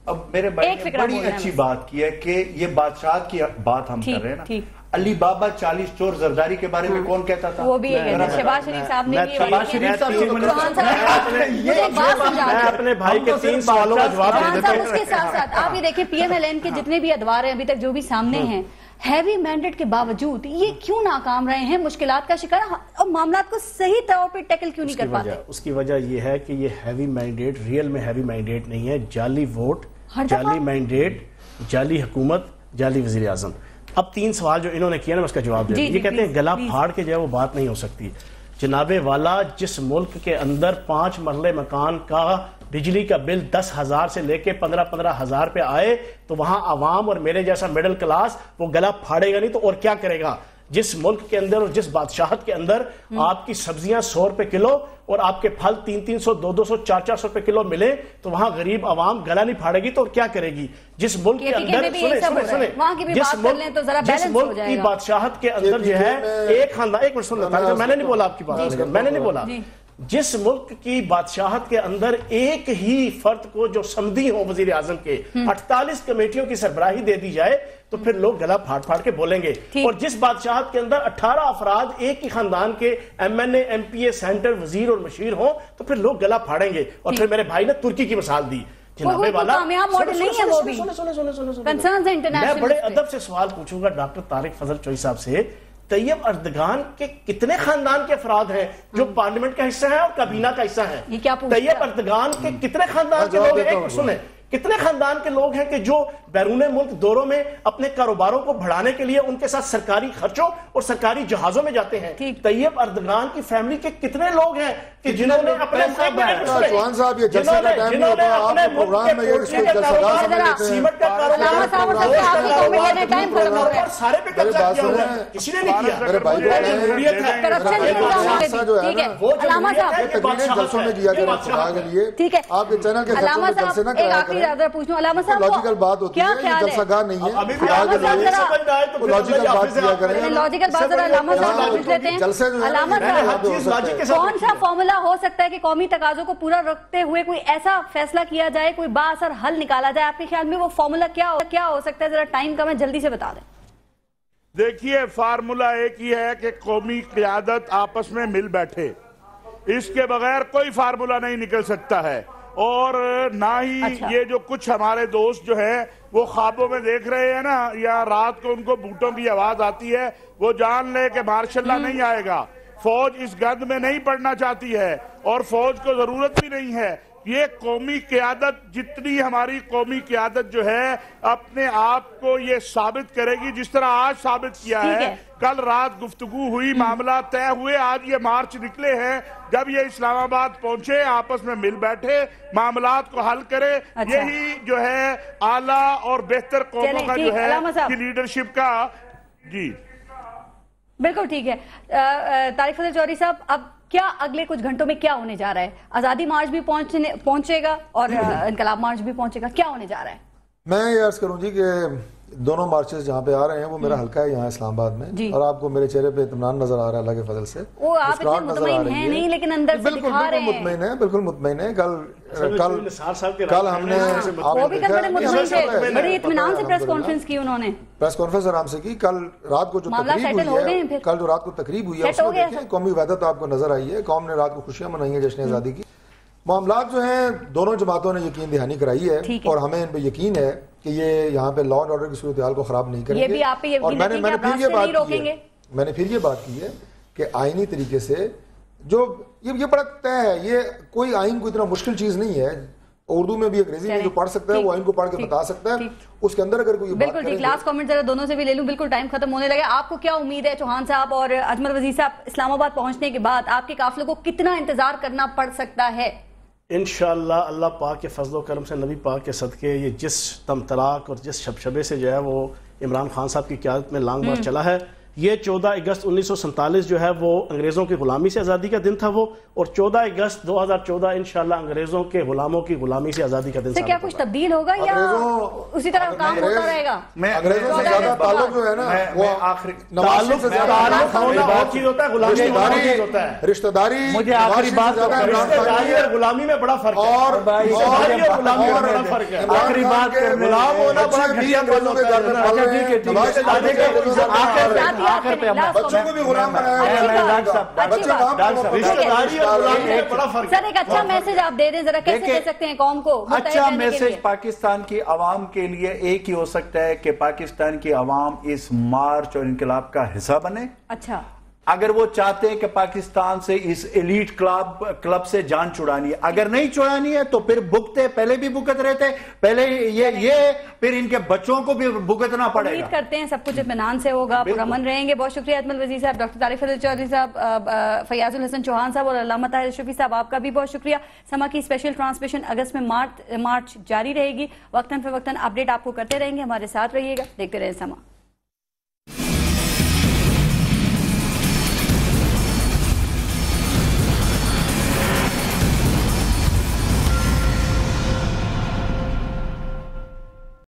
اب میرے بھائی نے بڑی اچھی بات کی ہے کہ یہ بادشاہت کی بات ہم کر رہے ہیں نا. علی بابا 40 چور زرداری کے بارے میں کون کہتا تھا؟ وہ بھی شہباز شریف صاحب نے کی. شہباز شریف صاحب میں اپنے بھائی کے 3 سوالوں کا جواب دے دیتا ہوں. اس کے ساتھ ساتھ آپ یہ دیکھیں پی ایم ایل این کے جتنے بھی ادوار ہیں ابھی تک جو بھی سامنے ہیں، ہیوی مینڈیٹ کے باوجود یہ کیوں ناکام رہے ہیں، مشکلات کا شکار اور معاملات کو صحیح طور پہ ٹیکل کیوں نہیں کر پاتے؟ اس کی وجہ یہ ہے کہ یہ ہیوی مینڈیٹ ریئل میں ہیوی مینڈیٹ نہیں ہے، جعلی ووٹ، جعلی مینڈیٹ، جعلی حکومت، جعلی وزیر اعظم۔ اب 3 سوال جو انہوں نے کیا نا میں اس کا جواب دے دوں۔ یہ کہتے ہیں گلا پھاڑ کے جو ہے وہ بات نہیں ہو سکتی۔ جناب والا، جس ملک کے اندر 5 مرلے مکان کا بجلی کا بل 10,000 سے لے کے 15,000 پہ آئے تو وہاں عوام اور میرے جیسا مڈل کلاس وہ گلا پھاڑے گا نہیں تو اور کیا کرے گا؟ جس ملک کے اندر اور جس بادشاہت کے اندر آپ کی سبزیاں 100 روپے کلو اور آپ کے پھل 300 200 400 روپے کلو ملے تو وہاں غریب عوام گلا نہیں پھاڑے گی تو اور کیا کرے گی؟ جس ملک کے اندر جس ملک کی بادشاہت کے اندر جو ہے ایک خاندان، ایک منٹ سن لیتا، میں نے نہیں بولا آپ کی بات، میں نے نہیں بولا، جس ملک کی بادشاہت کے اندر ایک ہی فرد کو جو سمدھی ہو وزیر اعظم کے 48 کمیٹیوں کی سربراہی دے دی جائے تو پھر لوگ گلا پھاڑ پھاڑ کے بولیں گے، اور جس بادشاہت کے اندر 18 افراد ایک ہی خاندان کے MNA MP سینٹر وزیر اور مشیر ہوں تو پھر لوگ گلا پھاڑیں گے۔ اور پھر میرے بھائی نے ترکی کی مثال دی، جناب والا میں بڑے ادب سے سوال پوچھوں گا ڈاکٹر طارق فضل چوئی صاحب سے، طیب اردگان کے کتنے خاندان کے افراد ہیں جو پارلیمنٹ کا حصہ ہیں اور کابینہ کا حصہ ہیں؟ طیب اردگان کے کتنے خاندان کے لوگ ہیں؟ سنیں، کتنے خاندان کے لوگ ہیں کہ جو بیرون ملک دوروں میں اپنے کاروباروں کو بڑھانے کے لیے ان کے ساتھ سرکاری خرچوں اور سرکاری جہازوں میں جاتے ہیں؟ طیب اردگان کی فیملی کے کتنے لوگ ہیں کہ جنہوں نے اپنے چوہان صاحب یہ جلسے کا ٹائم ہوتا ہے، آپ کے پروگرام میں یہ اس کو جلسہ گاہ سمجھتے ہیں، سیمنٹ کا کاروبار سارے پہ قبضہ کیا ہوا ہے، کسی نے نہیں کیا، میرے بھائی علامہ جلسوں میں کیا کریں خدا کے لیے، آپ کے چینل کے خرچوں میں جلسے نہ کرایا کریں، لاجیکل بات ہوتی ہے، یہ جلسہ گاہ نہیں ہے، خدا کے لیے لاجیکل بات کیا کریں، لاجیکل بات ذرا علامہ صاحب پوچھ لیتے ہیں۔ علامہ صاحب کون سا فارمولا ہو سکتا ہے کہ قومی تقاضوں کو پورا رکھتے ہوئے کوئی ایسا فیصلہ کیا جائے، کوئی بااثر حل نکالا جائے؟ آپ کے خیال میں وہ فارمولا کیا ہو سکتا ہے؟ ذرا ٹائم کم ہے، جلدی سے بتا دیں۔ دیکھیے فارمولا ایک ہی ہے کہ قومی قیادت آپس میں مل بیٹھے، اس کے بغیر کوئی فارمولا نہیں نکل سکتا ہے، اور نہ ہی یہ جو کچھ ہمارے دوست جو ہیں وہ خوابوں میں دیکھ رہے ہیں نا، یا رات کو ان کو بوٹوں کی آواز آتی ہے، وہ جان لے کہ مارشل اللہ نہیں آئے گا، فوج اس گند میں نہیں پڑنا چاہتی ہے اور فوج کو ضرورت بھی نہیں ہے۔ یہ قومی قیادت، جتنی ہماری قومی قیادت جو ہے اپنے آپ کو یہ ثابت کرے گی، جس طرح آج ثابت کیا ہے، کل رات گفتگو ہوئی، معاملات طے ہوئے، آج یہ مارچ نکلے ہیں، جب یہ اسلام آباد پہنچے آپس میں مل بیٹھے معاملات کو حل کرے، یہی جو ہے اعلیٰ اور بہتر قوموں کا جو ہے کی لیڈرشپ کا۔ جی بالکل ٹھیک ہے طارق فضل چوہدری صاحب، اب کیا اگلے کچھ گھنٹوں میں کیا ہونے جا رہا ہے؟ آزادی مارچ بھی پہنچے گا اور انقلاب مارچ بھی پہنچے گا، کیا ہونے جا رہا ہے؟ میں یہ عرض کروں جی کہ دونوں مارچز جہاں پہ آ رہے ہیں وہ میرا حلقہ ہے یہاں اسلام آباد میں، اور آپ کو میرے چہرے پہ اطمینان نظر آ رہا ہے اللہ کے فضل سے، وہ آپ اتنے مطمئن ہیں نہیں لیکن اندر سے دکھا رہے ہیں۔ مطمئن ہیں، بالکل مطمئن ہیں۔ کل ہم نے وہ بھی بڑے مطمئن تھے، بڑے اطمینان سے پریس کانفرنس کی انہوں نے، پریس کانفرنس آرام سے کی۔ کل رات کو جو تقریب ہوئی ہے اس میں دیکھیں قومی وحدت آپ کو نظر آئی ہے، قوم نے رات کو خوشیاں منائی ہیں جشن آزادی کی۔ معاملات جو ہیں دونوں جماعتوں نے یقین دہانی کرائی ہے اور ہمیں ان پہ یقین ہے کہ یہ یہاں پہ لا اینڈ آرڈر کی صورتحال کو خراب نہیں کریں گے، اور میں نے پھر یہ بات کی ہے کہ آئینی طریقے سے جو یہ بڑا طے ہے، یہ کوئی آئین کو اتنا مشکل چیز نہیں ہے، اردو میں بھی انگریزی میں جو پڑھ سکتا ہے وہ آئین کو پڑھ کے بتا سکتا ہے، اس کے اندر اگر کوئی بات بالکل ٹھیک۔ لاسٹ کامنٹ ذرا دونوں سے بھی لے لوں، بالکل ٹائم ختم ہونے لگا۔ آپ کو کیا امید ہے چوہان صاحب اور اجمل وزیر صاحب اسلام آباد پہنچنے کے بعد آپ کے قافلے کو کتنا انتظار کرنا پڑ سکتا ہے؟ انشاءاللہ اللہ پاک کے فضل و کرم سے، نبی پاک کے صدقے، یہ جس تمطراق اور جس شبشبے سے جو ہے وہ عمران خان صاحب کی قیادت میں لانگ مارچ چلا ہے، یہ 14 اگست 1947 جو ہے وہ انگریزوں کی غلامی سے آزادی کا دن تھا وہ، اور 14 اگست 2014 انشاءاللہ انگریزوں کے غلاموں کی غلامی سے آزادی کا دن۔ کیا کچھ تبدیل ہوگا یا اسی طرح کام ہوتا رہے گا؟ انگریزوں سے زیادہ تعلق جو ہے نا وہ تعلق ہونا بہت چیز ہوتا ہے، غلامی بہت چیز ہوتا ہے، رشتہ داری، مجھے آخری بات رشتہ داری اور غلامی میں بڑا فرق ہے، اور غلامی میں بڑا فرق ہے، آخری بات غلام ہونا بڑا گھٹیا بات ہوتا ہے۔ آخر پہ بچوں کو بھی غلام سر ایک اچھا میسج آپ دے دیں ذرا، کیسے دے سکتے ہیں قوم کو؟ اچھا میسج پاکستان کی عوام کے لیے ایک ہی ہو سکتا ہے کہ پاکستان کی عوام اس مارچ اور انقلاب کا حصہ بنے. اچھا اگر وہ چاہتے ہیں کہ پاکستان سے اس ایلیٹ کلب سے جان چھڑانی ہے، اگر نہیں چھڑانی ہے تو پھر بھگتے، پہلے بھی بھگت رہتے، پہلے یہ پھر ان کے بچوں کو بھی بھگتنا پڑے گا. امید کرتے ہیں سب کچھ اطمینان سے ہوگا، پرامن رہیں گے. بہت شکریہ اجمل وزیر صاحب، ڈاکٹر طارق فضل چودھری صاحب، فیاض الحسن چوہان صاحب اور علامہ طاہر اشرفی صاحب، آپ کا بھی بہت شکریہ. سما کی اسپیشل ٹرانسمیشن اگست میں مارچ جاری رہے گی، وقتاً فوقتاً اپڈیٹ آپ کو کرتے رہیں گے. ہمارے ساتھ رہیے گا، دیکھتے رہیں سما.